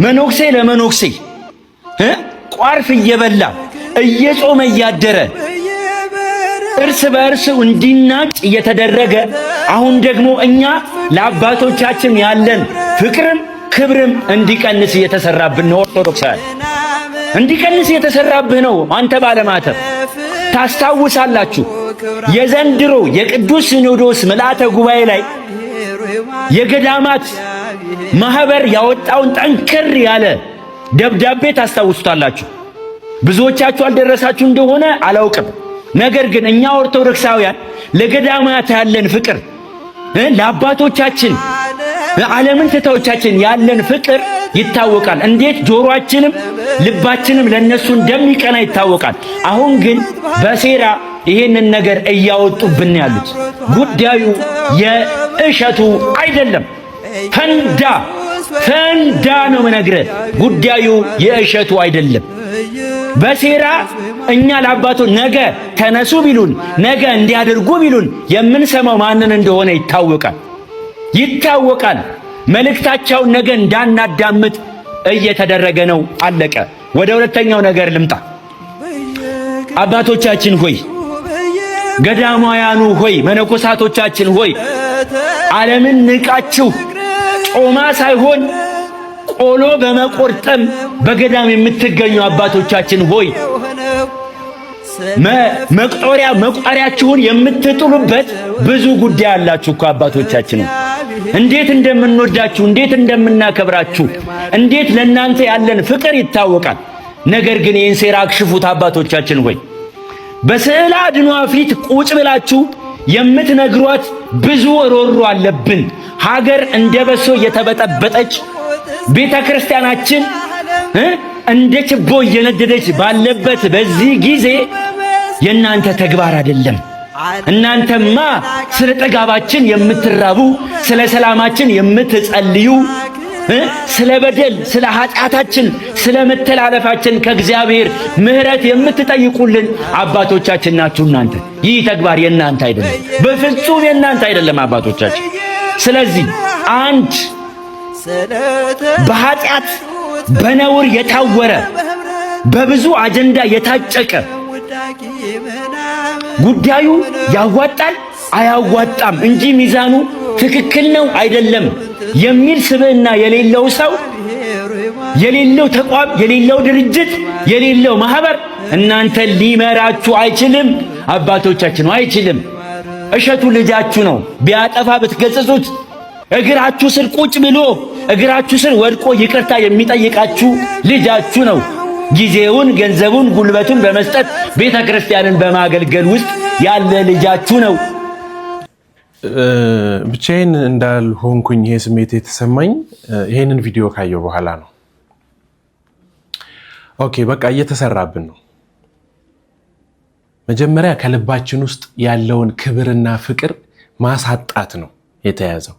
መነኩሴ ለመነኩሴ ቋርፍ እየበላ እየጾመ እያደረ እርስ በእርስ እንዲናጭ እየተደረገ አሁን ደግሞ እኛ ለአባቶቻችን ያለን ፍቅርም ክብርም እንዲቀንስ እየተሰራብን ነው። ኦርቶዶክሳውያን እንዲቀንስ እየተሰራብህ ነው። አንተ ባለማተብ ታስታውሳላችሁ፣ የዘንድሮ የቅዱስ ሲኖዶስ ምልአተ ጉባኤ ላይ የገዳማት ማህበር ያወጣውን ጠንከር ያለ ደብዳቤ ታስታውሱታላችሁ። ብዙዎቻችሁ አልደረሳችሁ እንደሆነ አላውቅም። ነገር ግን እኛ ኦርቶዶክሳውያን ለገዳማት ያለን ፍቅር ለአባቶቻችን ዓለምን ትተውቻችን ያለን ፍቅር ይታወቃል። እንዴት ጆሮአችንም ልባችንም ለነሱ እንደሚቀና ይታወቃል። አሁን ግን በሴራ ይሄንን ነገር እያወጡብን ያሉት ጉዳዩ የእሸቱ አይደለም። ፈንዳ ነው መነግረህ። ጉዳዩ የእሸቱ አይደለም። በሴራ እኛ ለአባቶ ነገ ተነሱ ቢሉን ነገ እንዲያደርጉ ቢሉን የምንሰማው ማንን እንደሆነ ይታወቃል። መልእክታቸውን ነገ እንዳናዳምጥ እየተደረገ ነው። አለቀ። ወደ ሁለተኛው ነገር ልምጣ። አባቶቻችን ሆይ፣ ገዳማውያኑ ሆይ፣ መነኮሳቶቻችን ሆይ ዓለምን ንቃችሁ ጮማ ሳይሆን ቆሎ በመቆርጠም በገዳም የምትገኙ አባቶቻችን ሆይ መቋሪያችሁን የምትጥሉበት ብዙ ጉዳይ አላችሁ እኮ አባቶቻችን። እንዴት እንደምንወዳችሁ እንዴት እንደምናከብራችሁ እንዴት ለእናንተ ያለን ፍቅር ይታወቃል። ነገር ግን ይህን ሴራ አክሽፉት አባቶቻችን ሆይ። በስዕለ አድኗ ፊት ቁጭ ብላችሁ የምትነግሯት ብዙ ሮሮ አለብን። ሀገር እንደ በሶ እየተበጠበጠች ቤተ ክርስቲያናችን እንደ ችቦ እየነደደች ባለበት በዚህ ጊዜ የእናንተ ተግባር አይደለም። እናንተማ ስለ ጥጋባችን የምትራቡ፣ ስለ ሰላማችን የምትጸልዩ፣ ስለ በደል ስለ ኃጢአታችን ስለ መተላለፋችን ከእግዚአብሔር ምሕረት የምትጠይቁልን አባቶቻችን ናችሁ እናንተ። ይህ ተግባር የእናንተ አይደለም፣ በፍጹም የእናንተ አይደለም አባቶቻችን። ስለዚህ አንድ በኃጢአት በነውር የታወረ በብዙ አጀንዳ የታጨቀ ጉዳዩ ያዋጣል አያዋጣም እንጂ ሚዛኑ ትክክል ነው አይደለም የሚል ስብዕና የሌለው ሰው፣ የሌለው ተቋም፣ የሌለው ድርጅት፣ የሌለው ማህበር እናንተ ሊመራችሁ አይችልም። አባቶቻችን አይችልም። እሸቱ ልጃችሁ ነው። ቢያጠፋ ብትገጽጹት እግራችሁ ስር ቁጭ ብሎ እግራችሁ ስር ወድቆ ይቅርታ የሚጠይቃችሁ ልጃችሁ ነው። ጊዜውን፣ ገንዘቡን፣ ጉልበቱን በመስጠት ቤተ ክርስቲያንን በማገልገል ውስጥ ያለ ልጃችሁ ነው። ብቻዬን እንዳልሆንኩኝ ይሄ ስሜት የተሰማኝ ይሄንን ቪዲዮ ካየው በኋላ ነው። ኦኬ በቃ እየተሰራብን ነው። መጀመሪያ ከልባችን ውስጥ ያለውን ክብርና ፍቅር ማሳጣት ነው የተያዘው።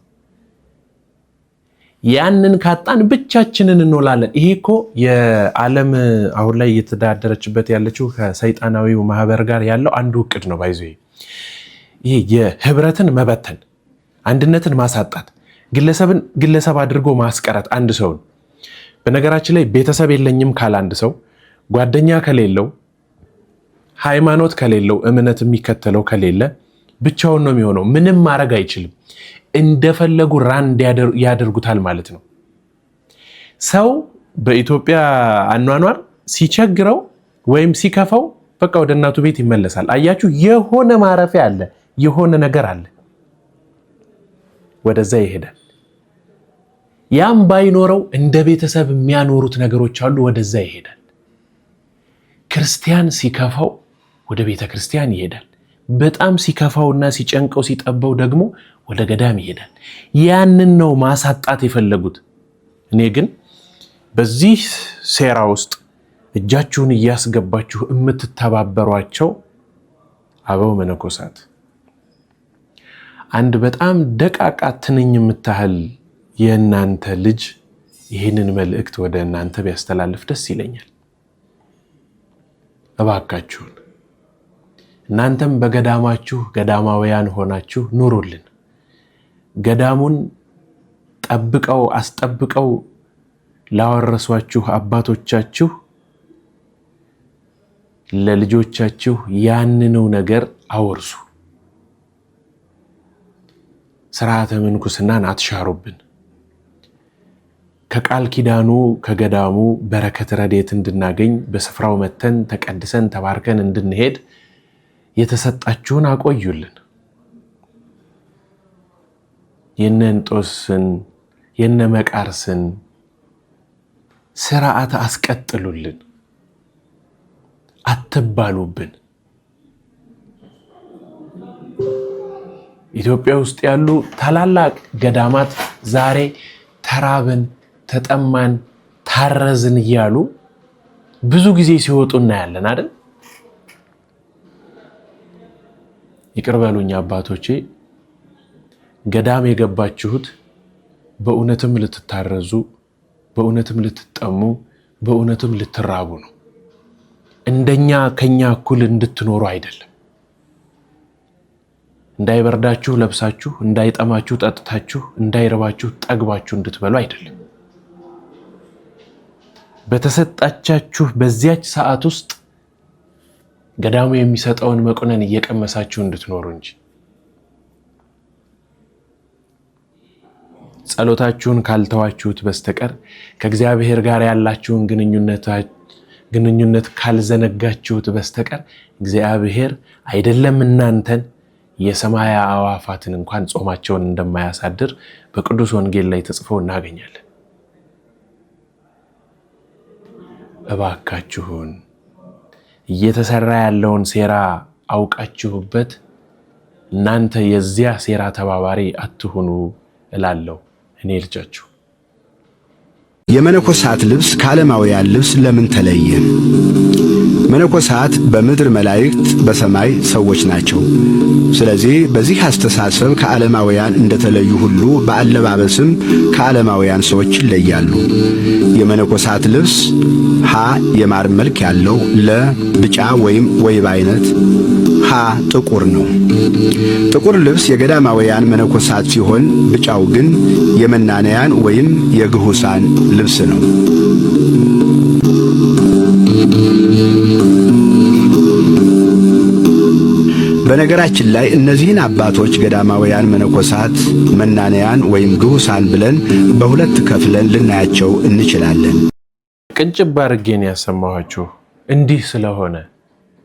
ያንን ካጣን ብቻችንን እንኖላለን። ይሄ እኮ የዓለም አሁን ላይ እየተዳደረችበት ያለችው ከሰይጣናዊው ማህበር ጋር ያለው አንዱ እቅድ ነው። ባይዞ ይሄ የህብረትን መበተን፣ አንድነትን ማሳጣት፣ ግለሰብን ግለሰብ አድርጎ ማስቀረት አንድ ሰውን። በነገራችን ላይ ቤተሰብ የለኝም ካለ አንድ ሰው፣ ጓደኛ ከሌለው፣ ሃይማኖት ከሌለው፣ እምነት የሚከተለው ከሌለ ብቻውን ነው የሚሆነው። ምንም ማድረግ አይችልም። እንደፈለጉ ራንድ ያደርጉታል ማለት ነው። ሰው በኢትዮጵያ አኗኗር ሲቸግረው ወይም ሲከፋው በቃ ወደ እናቱ ቤት ይመለሳል። አያችሁ፣ የሆነ ማረፊያ አለ፣ የሆነ ነገር አለ፣ ወደዛ ይሄዳል። ያም ባይኖረው እንደ ቤተሰብ የሚያኖሩት ነገሮች አሉ፣ ወደዛ ይሄዳል። ክርስቲያን ሲከፋው ወደ ቤተ ክርስቲያን ይሄዳል። በጣም ሲከፋውና ሲጨንቀው ሲጠበው ደግሞ ወደ ገዳም ይሄዳል። ያንን ነው ማሳጣት የፈለጉት። እኔ ግን በዚህ ሴራ ውስጥ እጃችሁን እያስገባችሁ የምትተባበሯቸው አበው መነኮሳት፣ አንድ በጣም ደቃቃ ትንኝ የምታህል የእናንተ ልጅ ይህንን መልእክት ወደ እናንተ ቢያስተላልፍ ደስ ይለኛል። እባካችሁን እናንተም በገዳማችሁ ገዳማውያን ሆናችሁ ኑሩልን። ገዳሙን ጠብቀው አስጠብቀው ላወረሷችሁ አባቶቻችሁ ለልጆቻችሁ ያንኑ ነገር አወርሱ። ስርዓተ ምንኩስናን አትሻሩብን። ከቃል ኪዳኑ ከገዳሙ በረከት ረድኤት እንድናገኝ በስፍራው መተን ተቀድሰን ተባርከን እንድንሄድ የተሰጣችሁን አቆዩልን። የነ እንጦስን የነ መቃርስን ስርዓት አስቀጥሉልን፣ አትባሉብን። ኢትዮጵያ ውስጥ ያሉ ታላላቅ ገዳማት ዛሬ ተራብን፣ ተጠማን፣ ታረዝን እያሉ ብዙ ጊዜ ሲወጡ እናያለን አይደል? ይቅር በሉኝ አባቶቼ፣ ገዳም የገባችሁት በእውነትም ልትታረዙ፣ በእውነትም ልትጠሙ፣ በእውነትም ልትራቡ ነው። እንደኛ ከኛ እኩል እንድትኖሩ አይደለም። እንዳይበርዳችሁ ለብሳችሁ፣ እንዳይጠማችሁ ጠጥታችሁ፣ እንዳይርባችሁ ጠግባችሁ እንድትበሉ አይደለም። በተሰጣቻችሁ በዚያች ሰዓት ውስጥ ገዳሙ የሚሰጠውን መቁነን እየቀመሳችሁ እንድትኖሩ እንጂ። ጸሎታችሁን ካልተዋችሁት በስተቀር ከእግዚአብሔር ጋር ያላችሁን ግንኙነት ካልዘነጋችሁት በስተቀር እግዚአብሔር አይደለም እናንተን የሰማይ አዕዋፋትን እንኳን ጾማቸውን እንደማያሳድር በቅዱስ ወንጌል ላይ ተጽፎ እናገኛለን። እባካችሁን እየተሰራ ያለውን ሴራ አውቃችሁበት እናንተ የዚያ ሴራ ተባባሪ አትሁኑ እላለሁ። እኔ ልጃችሁ። የመነኮሳት ልብስ ከዓለማውያን ልብስ ለምን ተለየ? መነኮሳት በምድር መላእክት፣ በሰማይ ሰዎች ናቸው። ስለዚህ በዚህ አስተሳሰብ ከዓለማውያን እንደተለዩ ሁሉ በአለባበስም ከዓለማውያን ሰዎች ይለያሉ። የመነኮሳት ልብስ ሀ የማር መልክ ያለው፣ ለ ብጫ ወይም ወይብ አይነት፣ ሀ ጥቁር ነው። ጥቁር ልብስ የገዳማውያን መነኮሳት ሲሆን ብጫው ግን የመናንያን ወይም የግሁሳን ልብስ ነው። በነገራችን ላይ እነዚህን አባቶች ገዳማውያን መነኮሳት፣ መናንያን ወይም ግሁሳን ብለን በሁለት ከፍለን ልናያቸው እንችላለን። ቅንጭብ አድርጌ ነው ያሰማኋችሁ። እንዲህ ስለሆነ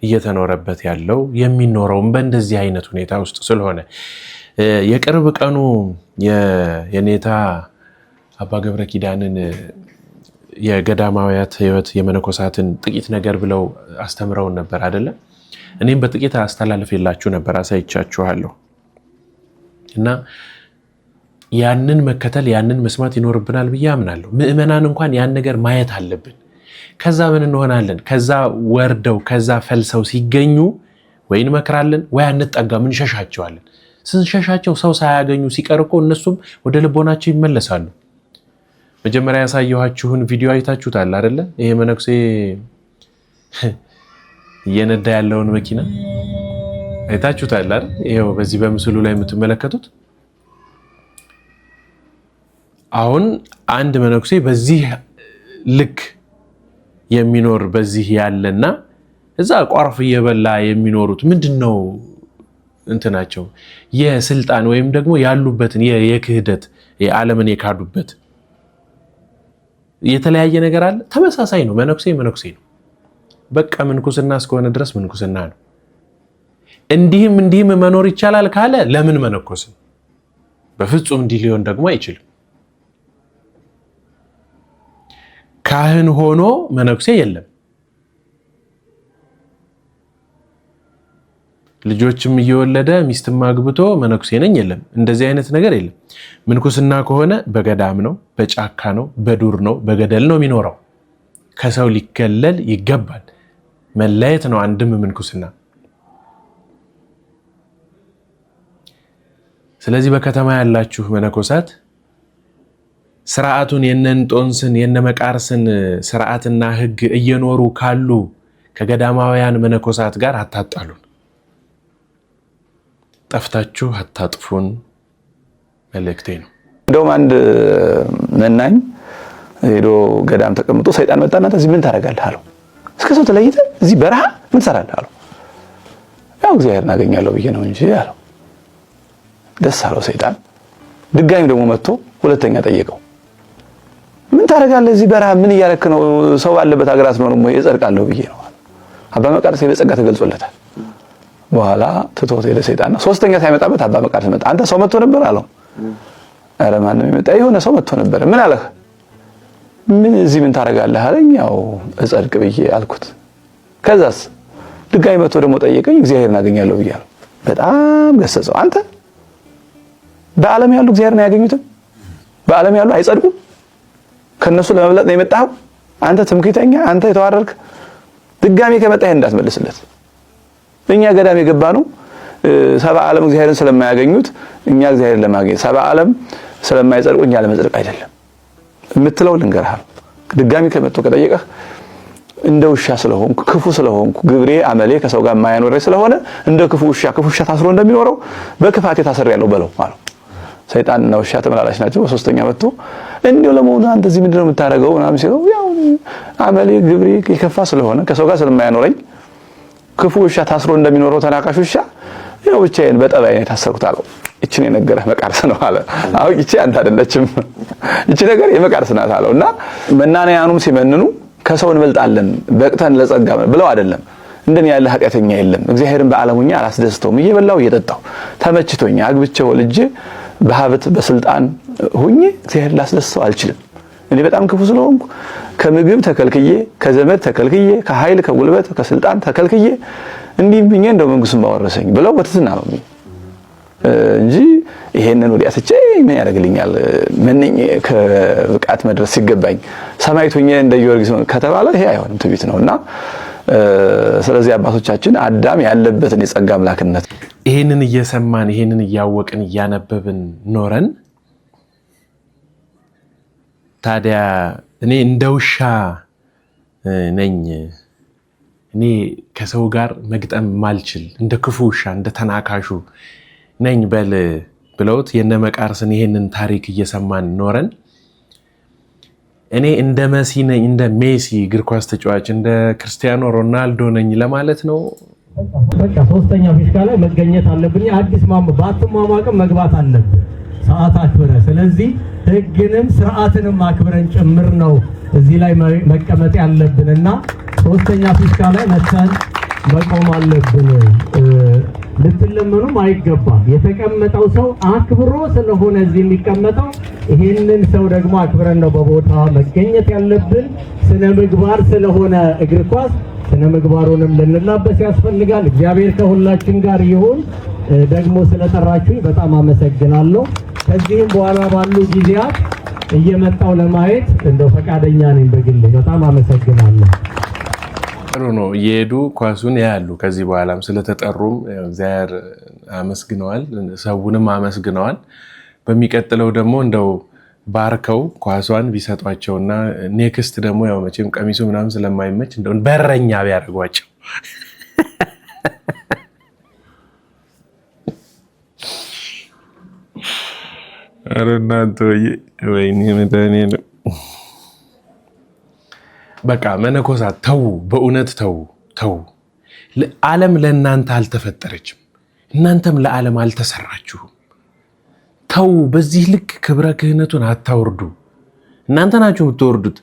እየተኖረበት ያለው የሚኖረውም በእንደዚህ አይነት ሁኔታ ውስጥ ስለሆነ የቅርብ ቀኑ የኔታ አባ ገብረ ኪዳንን የገዳማውያት ህይወት የመነኮሳትን ጥቂት ነገር ብለው አስተምረውን ነበር አይደለ? እኔም በጥቂት አስተላልፌላችሁ ነበር፣ አሳይቻችኋለሁ። እና ያንን መከተል ያንን መስማት ይኖርብናል ብዬ አምናለሁ። ምእመናን እንኳን ያን ነገር ማየት አለብን። ከዛ ምን እንሆናለን? ከዛ ወርደው ከዛ ፈልሰው ሲገኙ ወይ እንመክራለን ወይ አንጠጋም፣ እንሸሻቸዋለን። ስንሸሻቸው ሰው ሳያገኙ ሲቀር እኮ እነሱም ወደ ልቦናቸው ይመለሳሉ። መጀመሪያ ያሳየኋችሁን ቪዲዮ አይታችሁታል አይደለ? ይሄ መነኩሴ እየነዳ ያለውን መኪና አይታችሁታል አይደል? ይሄው በዚህ በምስሉ ላይ የምትመለከቱት አሁን አንድ መነኩሴ በዚህ ልክ የሚኖር በዚህ ያለና እዛ ቋርፍ እየበላ የሚኖሩት ምንድነው እንትናቸው? የስልጣን ወይም ደግሞ ያሉበትን የክህደት የዓለምን የካዱበት የተለያየ ነገር አለ። ተመሳሳይ ነው። መነኩሴ ነው። በቃ ምንኩስና እስከሆነ ድረስ ምንኩስና ነው። እንዲህም መኖር ይቻላል ካለ ለምን መነኮስን? በፍጹም እንዲህ ሊሆን ደግሞ አይችልም። ካህን ሆኖ መነኩሴ የለም። ልጆችም እየወለደ ሚስትም አግብቶ መነኩሴ ነኝ የለም። እንደዚህ አይነት ነገር የለም። ምንኩስና ከሆነ በገዳም ነው፣ በጫካ ነው፣ በዱር ነው፣ በገደል ነው የሚኖረው። ከሰው ሊገለል ይገባል። መለየት ነው አንድም ምንኩስና። ስለዚህ በከተማ ያላችሁ መነኮሳት ስርዓቱን የነንጦንስን የነመቃርስን ስርዓትና ሕግ እየኖሩ ካሉ ከገዳማውያን መነኮሳት ጋር አታጣሉን። ጠፍታችሁ አታጥፉን መልእክቴ ነው። እንደውም አንድ መናኝ ሄዶ ገዳም ተቀምጦ ሰይጣን መጣና እዚህ ምን ታደርጋለህ አለው። እስከ ሰው ተለይተህ እዚህ በረሃ ምን ትሰራለህ አለው። ያው እግዚአብሔርን አገኛለሁ ብዬ ነው እንጂ አለው። ደስ አለው ሰይጣን። ድጋሚ ደግሞ መጥቶ ሁለተኛ ጠየቀው። ምን ታደርጋለህ እዚህ በረሃ ምን እያረክ ነው? ሰው ባለበት ሀገር አትኖርም ወይ? እጸድቃለሁ ብዬ ነው። አባ መቃርስ በጸጋ ተገልጾለታል። በኋላ ትቶት ሄደ ሰይጣን። ሶስተኛ ሳይመጣበት አባ መቃርስ መጣ። አንተ ሰው መጥቶ ነበር አለው። ኧረ ማንም ይመጣ የሆነ ሰው መጥቶ ነበር። ምን አለህ? ምን እዚህ ምን ታደርጋለህ አለኝ። ያው እጸድቅ ብዬ አልኩት። ከዛስ ድጋሚ መጥቶ ደግሞ ጠየቀኝ። እግዚአብሔርን አገኛለሁ ብዬ አለው። በጣም ገሰጸው። አንተ በዓለም ያሉ እግዚአብሔርን አያገኙትም? በዓለም ያሉ አይጸድቁም? ከነሱ ለመብለጥ ነው የመጣው? አንተ ትምክህተኛ፣ አንተ የተዋረድክ፣ ድጋሚ ከመጣህ እንዳትመልስለት። እኛ ገዳም የገባ ነው ሰባ ዓለም እግዚአብሔርን ስለማያገኙት እኛ እግዚአብሔርን ለማግኘት፣ ሰባ ዓለም ስለማይጸድቁ እኛ ለመጽደቅ አይደለም የምትለው ልንገርህ። ድጋሚ ከመጥቶ ከጠየቀህ እንደ ውሻ ስለሆንኩ ክፉ ስለሆንኩ ግብሬ አመሌ ከሰው ጋር የማያኖረኝ ስለሆነ እንደ ክፉ ውሻ ታስሮ እንደሚኖረው በክፋቴ ታስሬያለሁ በለው አለው። ሰይጣንና ውሻ ተመላላሽ ናቸው። በሶስተኛ መጥቶ እንዴው ለመሆኑ አንተ እዚህ ምንድነው የምታደርገው ምናምን ሲለው ያው አመሌ ግብሬ የከፋ ስለሆነ ከሰው ጋር ስለማያኖረኝ ክፉ ውሻ ታስሮ እንደሚኖረው ተናካሽ ውሻ ያው ብቻዬን በጠባይ ነው የታሰርኩት አለው። እቺን የነገረህ መቃርስ ነው አለ። አሁን እቺ አንተ አይደለችም እቺ ነገር የመቃርስ ናት አለውና መናንያኑም ሲመንኑ ከሰው እንበልጣለን በቅተን ለጸጋ ብለው አይደለም። እንደኔ ያለ ኃጢአተኛ የለም። እግዚአብሔርን በዓለሙኛ አላስደስተውም። እየበላው እየጠጣው ተመችቶኛ አግብቼ ወልጄ በሀብት በስልጣን ሁኜ እግዚአብሔር ላስደስተው አልችልም። እኔ በጣም ክፉ ስለሆንኩ ከምግብ ተከልክዬ ከዘመድ ተከልክዬ ከኃይል ከጉልበት ከስልጣን ተከልክዬ እንዲህ ብዬ እንደው መንግስቱን ባወረሰኝ ብለው ወተትና ነው እንጂ ይሄንን ወዲያ ትቼ ምን ያደርግልኛል? ምንኝ ከብቃት መድረስ ሲገባኝ ሰማይቱኛ እንደ ጊዮርጊስ ከተባለ ይሄ አይሆንም፣ ትዕቢት ነውና ስለዚህ አባቶቻችን አዳም ያለበትን የጸጋ አምላክነት ይሄንን እየሰማን ይሄንን እያወቅን እያነበብን ኖረን ታዲያ እኔ እንደ ውሻ ነኝ፣ እኔ ከሰው ጋር መግጠም ማልችል እንደ ክፉ ውሻ እንደ ተናካሹ ነኝ በል ብለውት የነመቃርስን ይሄንን ታሪክ እየሰማን ኖረን እኔ እንደ መሲ ነኝ፣ እንደ ሜሲ እግር ኳስ ተጫዋች እንደ ክርስቲያኖ ሮናልዶ ነኝ ለማለት ነው። በቃ ሶስተኛ ፊሽካ ላይ መገኘት አለብኝ። አዲስ ባትሟሟቅም መግባት አለብን ሰዓት አክብረ። ስለዚህ ህግንም ስርዓትንም አክብረን ጭምር ነው እዚህ ላይ መቀመጥ ያለብንና ሶስተኛ ፊሽካ ላይ መተን መቆም አለብን። ልትለመኑም አይገባም። የተቀመጠው ሰው አክብሮ ስለሆነ እዚህ የሚቀመጠው ይሄንን ሰው ደግሞ አክብረን ነው በቦታ መገኘት ያለብን። ስነ ምግባር ስለሆነ እግር ኳስ ስነ ምግባሩንም ልንላበስ ያስፈልጋል። እግዚአብሔር ከሁላችን ጋር ይሁን። ደግሞ ስለጠራችሁኝ በጣም አመሰግናለሁ። ከዚህም በኋላ ባሉ ጊዜያት እየመጣው ለማየት እንደው ፈቃደኛ ነኝ በግሌ። በጣም አመሰግናለሁ። ጥሩ ነው። እየሄዱ ኳሱን ያያሉ። ከዚህ በኋላም ስለተጠሩም እግዚአብሔር አመስግነዋል፣ ሰውንም አመስግነዋል። በሚቀጥለው ደግሞ እንደው ባርከው ኳሷን ቢሰጧቸውና ኔክስት ደግሞ ያው መቼም ቀሚሱ ምናምን ስለማይመች እንደው በረኛ ቢያደርጓቸው አረናንተ ወይኔ መዳኔ ነው። በቃ መነኮሳት ተው፣ በእውነት ተው። ዓለም ለእናንተ አልተፈጠረችም፣ እናንተም ለዓለም አልተሰራችሁም። ተው፣ በዚህ ልክ ክብረ ክህነቱን አታወርዱ። እናንተ ናችሁ የምትወርዱት።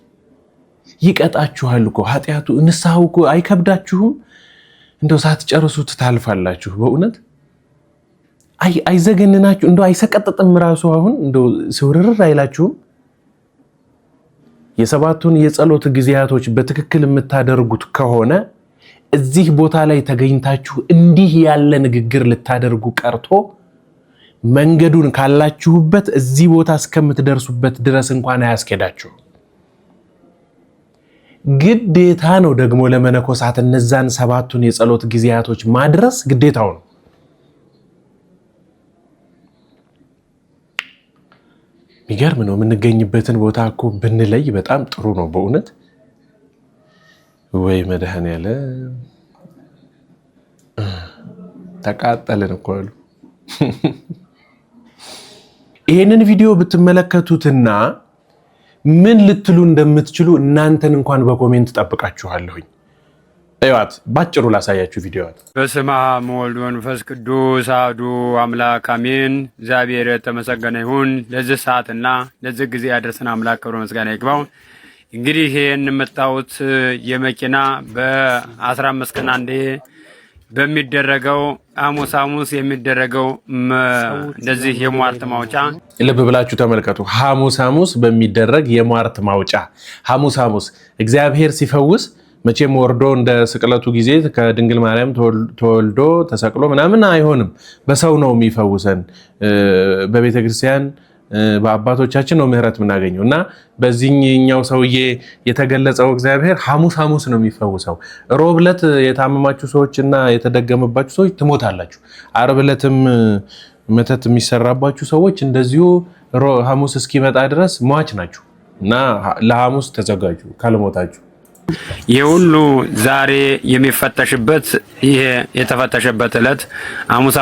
ይቀጣችኋል እኮ ኃጢአቱ። ንስሐው እኮ አይከብዳችሁም? እንደው ሳትጨርሱት ታልፋላችሁ። በእውነት አይዘገንናችሁ? እንደው አይሰቀጥጥም? ራሱ አሁን እንደው ስውርር አይላችሁም? የሰባቱን የጸሎት ጊዜያቶች በትክክል የምታደርጉት ከሆነ እዚህ ቦታ ላይ ተገኝታችሁ እንዲህ ያለ ንግግር ልታደርጉ ቀርቶ መንገዱን ካላችሁበት እዚህ ቦታ እስከምትደርሱበት ድረስ እንኳን አያስኬዳችሁ። ግዴታ ነው ደግሞ ለመነኮሳት እነዛን ሰባቱን የጸሎት ጊዜያቶች ማድረስ ግዴታው ነው። ሚገርም ነው። የምንገኝበትን ቦታ እኮ ብንለይ በጣም ጥሩ ነው በእውነት። ወይ መድኃኔዓለም ተቃጠልን እኮ አሉ። ይሄንን ቪዲዮ ብትመለከቱትና ምን ልትሉ እንደምትችሉ እናንተን እንኳን በኮሜንት ጠብቃችኋለሁኝ። እዩት፣ ባጭሩ ላሳያችሁ ቪዲዮዋት። በስመ አብ ወወልድ ወመንፈስ ቅዱስ አሐዱ አምላክ አሜን። እግዚአብሔር የተመሰገነ ይሁን። ለዚህ ሰዓትና ለዚህ ጊዜ ያደረሰን አምላክ ክብር ምስጋና ይግባው። እንግዲህ ይሄን የምታዩት የመኪና በ15 ቀን አንዴ በሚደረገው ሐሙስ የሚደረገው እንደዚህ የሟርት ማውጫ ልብ ብላችሁ ተመልከቱ። ሐሙስ በሚደረግ የሟርት ማውጫ ሐሙስ እግዚአብሔር ሲፈውስ መቼም ወርዶ እንደ ስቅለቱ ጊዜ ከድንግል ማርያም ተወልዶ ተሰቅሎ ምናምን አይሆንም። በሰው ነው የሚፈውሰን። በቤተ ክርስቲያን በአባቶቻችን ነው ምህረት የምናገኘው እና በዚህኛው ሰውዬ የተገለጸው እግዚአብሔር ሐሙስ ነው የሚፈውሰው። ሮብ ዕለት የታመማችሁ ሰዎች እና የተደገመባችሁ ሰዎች ትሞታላችሁ። ዓርብ ዕለትም መተት የሚሰራባችሁ ሰዎች እንደዚሁ ሐሙስ እስኪመጣ ድረስ ሟች ናችሁ እና ለሐሙስ ተዘጋጁ ካልሞታችሁ። ይህ ሁሉ ዛሬ የሚፈተሽበት ይሄ የተፈተሸበት ዕለት ሐሙስ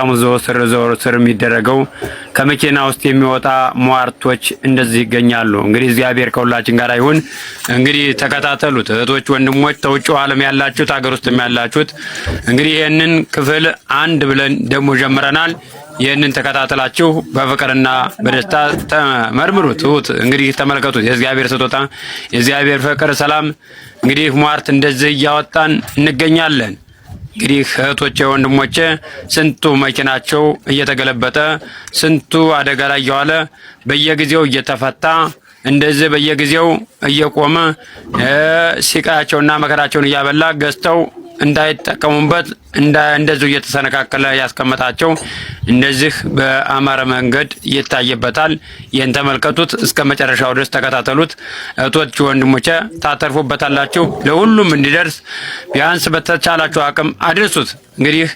ዘወትር የሚደረገው ከመኪና ውስጥ የሚወጣ ሟርቶች እንደዚህ ይገኛሉ። እንግዲህ እግዚአብሔር ከሁላችን ጋር ይሁን። እንግዲህ ተከታተሉት እህቶች፣ ወንድሞች፣ ተውጭው ዓለም ያላችሁት፣ ሀገር ውስጥም ያላችሁት እንግዲህ ይህንን ክፍል 1 ብለን ደግሞ ጀምረናል። ይህንን ተከታተላችሁ በፍቅርና በደስታ ተመርምሩት። እንግዲህ ተመልከቱት። የእግዚአብሔር ስጦታ፣ የእግዚአብሔር ፍቅር፣ ሰላም እንግዲህ ሟርት እንደዚህ እያወጣን እንገኛለን። እንግዲህ እህቶቼ፣ ወንድሞቼ ስንቱ መኪናቸው እየተገለበጠ ስንቱ አደጋ ላይ እየዋለ በየጊዜው እየተፈታ እንደዚህ በየጊዜው እየቆመ ሲቃያቸውና መከራቸውን እያበላ ገዝተው እንዳይጠቀሙበት እንደዚሁ እየተሰነካከለ ያስቀመጣቸው እንደዚህ በአማረ መንገድ ይታየበታል። ይህን ተመልከቱት፣ እስከ መጨረሻው ድረስ ተከታተሉት። እህቶች ወንድሞቼ ታተርፉበታላችሁ። ለሁሉም እንዲደርስ ቢያንስ በተቻላችሁ አቅም አድርሱት። እንግዲህ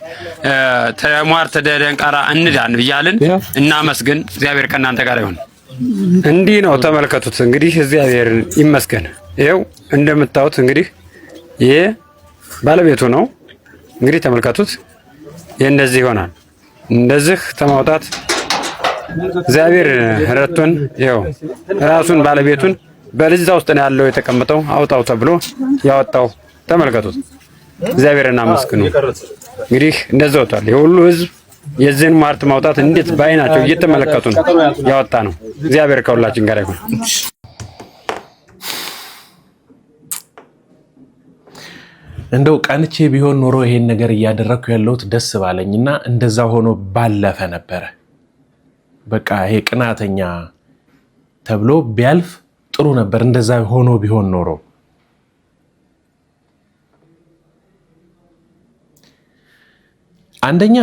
ተሟርት ደንቃራ እንዳን ብያልን እናመስግን። እግዚአብሔር ከእናንተ ጋር ይሁን። እንዲህ ነው ተመልከቱት። እንግዲህ እግዚአብሔር ይመስገን። ይኸው እንደምታዩት እንግዲህ ይሄ ባለቤቱ ነው። እንግዲህ ተመልከቱት። ይሄ እንደዚህ ይሆናል። እንደዚህ ተማውጣት እግዚአብሔር ረቶን ይኸው ራሱን ባለቤቱን በልዛ ውስጥ ነው ያለው የተቀመጠው አውጣው ተብሎ ያወጣው ተመልከቱት። እግዚአብሔርን አመስግኑ። እንግዲህ እንደዚህ ወጣል። የሁሉ ህዝብ የዚህን ሟርት ማውጣት እንዴት ባይናቸው እየተመለከቱ ነው ያወጣ ነው። እግዚአብሔር ከሁላችን ጋር ይሁን። እንደው ቀንቼ ቢሆን ኖሮ ይሄን ነገር እያደረኩ ያለሁት ደስ ባለኝና እንደዛ ሆኖ ባለፈ ነበረ። በቃ ይሄ ቅናተኛ ተብሎ ቢያልፍ ጥሩ ነበር። እንደዛ ሆኖ ቢሆን ኖሮ አንደኛ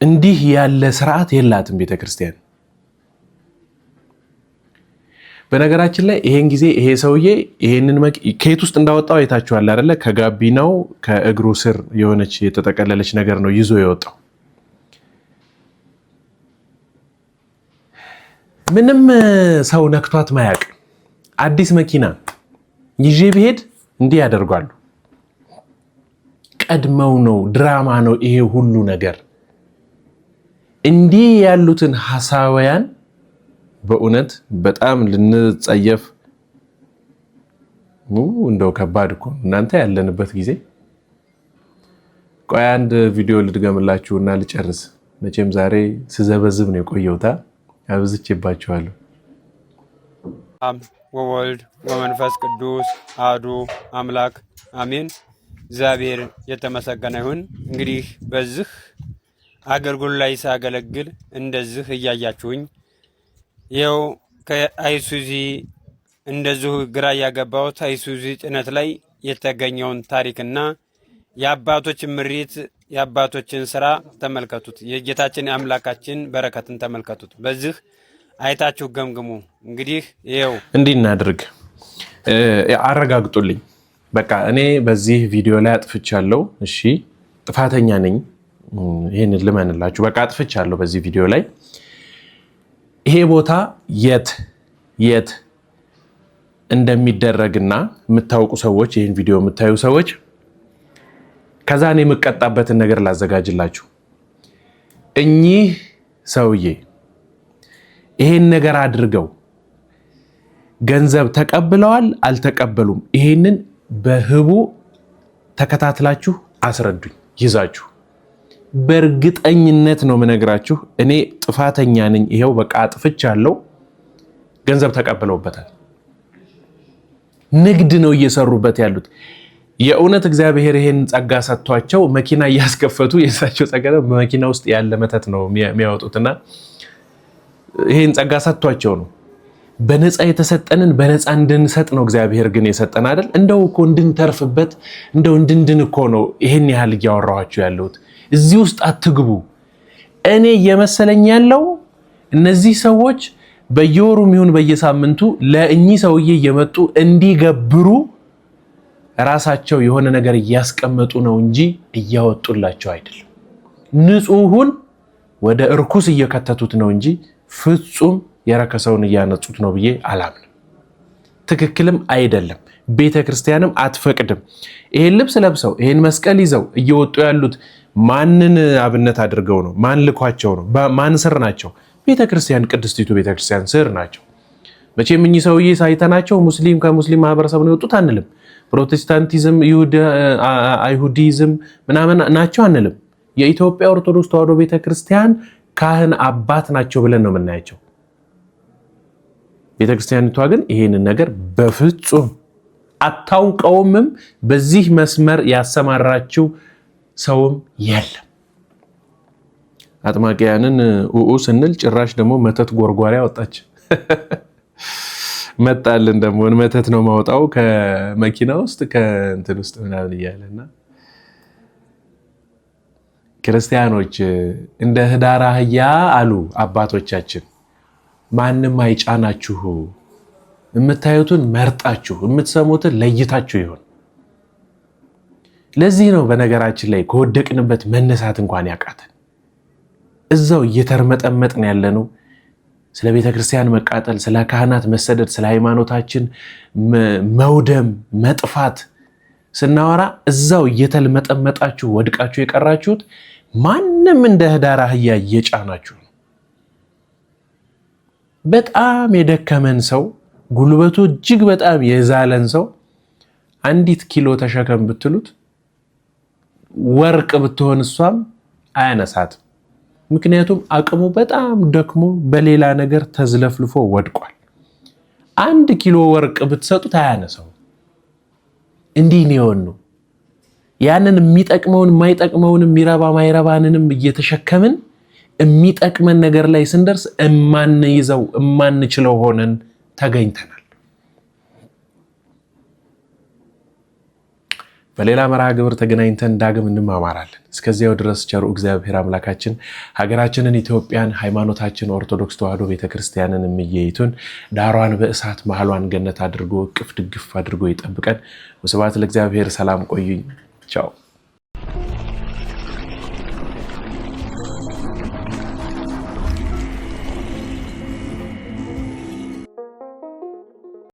እንዲህ ያለ ስርዓት የላትም ቤተክርስቲያን። በነገራችን ላይ ይሄን ጊዜ ይሄ ሰውዬ ይሄንን ከየት ውስጥ እንዳወጣው አይታችኋል አይደለ? ከጋቢናው ከእግሩ ስር የሆነች የተጠቀለለች ነገር ነው ይዞ የወጣው። ምንም ሰው ነክቷት ማያቅ አዲስ መኪና ይዤ ብሄድ እንዲህ ያደርጋሉ። ቀድመው ነው፣ ድራማ ነው ይሄ ሁሉ ነገር። እንዲህ ያሉትን ሐሳውያን በእውነት በጣም ልንጸየፍ እንደው ከባድ እኮ እናንተ ያለንበት ጊዜ። ቆይ አንድ ቪዲዮ ልድገምላችሁና ልጨርስ። መቼም ዛሬ ስዘበዝብ ነው የቆየሁት፣ አብዝቼባችኋለሁ። ወወልድ ወመንፈስ ቅዱስ አሐዱ አምላክ አሜን። እግዚአብሔር የተመሰገነ ይሁን። እንግዲህ በዚህ አገልግሎት ላይ ሳገለግል እንደዚህ እያያችሁኝ ይኸው ከአይሱዚ እንደዚሁ ግራ ያገባሁት አይሱዚ ጭነት ላይ የተገኘውን ታሪክና የአባቶች ምሪት የአባቶችን ስራ ተመልከቱት። የጌታችን የአምላካችን በረከትን ተመልከቱት። በዚህ አይታችሁ ገምግሙ። እንግዲህ ይኸው እንዲህ እናድርግ፣ አረጋግጡልኝ። በቃ እኔ በዚህ ቪዲዮ ላይ አጥፍቻለሁ። እሺ ጥፋተኛ ነኝ፣ ይሄንን ልመንላችሁ። በቃ አጥፍቻለሁ በዚህ ቪዲዮ ላይ። ይሄ ቦታ የት እንደሚደረግና የምታውቁ ሰዎች፣ ይህን ቪዲዮ የምታዩ ሰዎች ከዛ እኔ የምቀጣበትን ነገር ላዘጋጅላችሁ። እኚህ ሰውዬ ይሄን ነገር አድርገው ገንዘብ ተቀብለዋል አልተቀበሉም? ይሄንን በህቡ ተከታትላችሁ አስረዱኝ ይዛችሁ። በእርግጠኝነት ነው የምነግራችሁ። እኔ ጥፋተኛ ነኝ፣ ይሄው በቃ አጥፍቻለሁ። ገንዘብ ተቀብለውበታል። ንግድ ነው እየሰሩበት ያሉት። የእውነት እግዚአብሔር ይሄን ጸጋ ሰጥቷቸው መኪና እያስከፈቱ የእሳቸው ጸጋ በመኪና ውስጥ ያለ መተት ነው የሚያወጡትና ይሄን ጸጋ ሰጥቷቸው ነው። በነፃ የተሰጠንን በነፃ እንድንሰጥ ነው እግዚአብሔር ግን የሰጠን አይደል? እንደው እኮ እንድንተርፍበት እንደው እንድንድን እኮ ነው ይሄን ያህል እያወራኋችሁ ያለሁት። እዚህ ውስጥ አትግቡ። እኔ እየመሰለኝ ያለው እነዚህ ሰዎች በየወሩም ይሁን በየሳምንቱ ለእኚህ ሰውዬ እየመጡ እንዲገብሩ ራሳቸው የሆነ ነገር እያስቀመጡ ነው እንጂ እያወጡላቸው አይደለም። ንጹሑን ወደ እርኩስ እየከተቱት ነው እንጂ ፍጹም የረከሰውን እያነጹት ነው ብዬ አላምንም። ትክክልም አይደለም። ቤተ ክርስቲያንም አትፈቅድም። ይሄን ልብስ ለብሰው ይሄን መስቀል ይዘው እየወጡ ያሉት ማንን አብነት አድርገው ነው? ማን ልኳቸው ነው? ማን ስር ናቸው? ቤተ ክርስቲያን፣ ቅድስቲቱ ቤተ ክርስቲያን ስር ናቸው። መቼም እኚህ ሰውዬ ሳይተናቸው ሙስሊም ከሙስሊም ማህበረሰብ ነው የወጡት አንልም። ፕሮቴስታንቲዝም፣ አይሁዲዝም ምናምን ናቸው አንልም። የኢትዮጵያ ኦርቶዶክስ ተዋሕዶ ቤተ ክርስቲያን ካህን አባት ናቸው ብለን ነው የምናያቸው። ቤተ ክርስቲያኒቷ ግን ይሄንን ነገር በፍጹም አታውቀውምም። በዚህ መስመር ያሰማራችው ሰውም የለም። አጥማቂያንን ስንል ጭራሽ ደግሞ መተት ጎርጓሪ አወጣች። መጣልን ደግሞ መተት ነው ማውጣው ከመኪና ውስጥ ከእንትን ውስጥ ምናምን እያለና ክርስቲያኖች እንደ ህዳር አህያ አሉ አባቶቻችን። ማንም አይጫናችሁ፣ የምታዩትን መርጣችሁ የምትሰሙትን ለይታችሁ ይሁን። ለዚህ ነው በነገራችን ላይ ከወደቅንበት መነሳት እንኳን ያቃተን። እዛው እየተርመጠመጥን ያለነው ስለ ቤተ ክርስቲያን መቃጠል፣ ስለ ካህናት መሰደድ፣ ስለ ሃይማኖታችን መውደም መጥፋት ስናወራ እዛው እየተልመጠመጣችሁ ወድቃችሁ የቀራችሁት ማንም እንደ ህዳር አህያ እየጫናችሁ ነው። በጣም የደከመን ሰው ጉልበቱ እጅግ በጣም የዛለን ሰው አንዲት ኪሎ ተሸከም ብትሉት ወርቅ ብትሆን እሷም አያነሳትም። ምክንያቱም አቅሙ በጣም ደክሞ በሌላ ነገር ተዝለፍልፎ ወድቋል። 1 ኪሎ ወርቅ ብትሰጡት አያነሳው። እንዲህ ነው። ያንን የሚጠቅመውን የማይጠቅመውን የሚረባ ማይረባንንም እየተሸከምን የሚጠቅመን ነገር ላይ ስንደርስ እማንይዘው እማንችለው ሆነን ተገኝተናል። በሌላ መርሃ ግብር ተገናኝተን ዳግም እንማማራለን። እስከዚያው ድረስ ቸሩ እግዚአብሔር አምላካችን ሀገራችንን ኢትዮጵያን፣ ሃይማኖታችን ኦርቶዶክስ ተዋሕዶ ቤተክርስቲያንን እምዬይቱን ዳሯን በእሳት መሐሏን ገነት አድርጎ እቅፍ ድግፍ አድርጎ ይጠብቀን። ወስብሐት ለእግዚአብሔር። ሰላም ቆዩኝ። ቻው።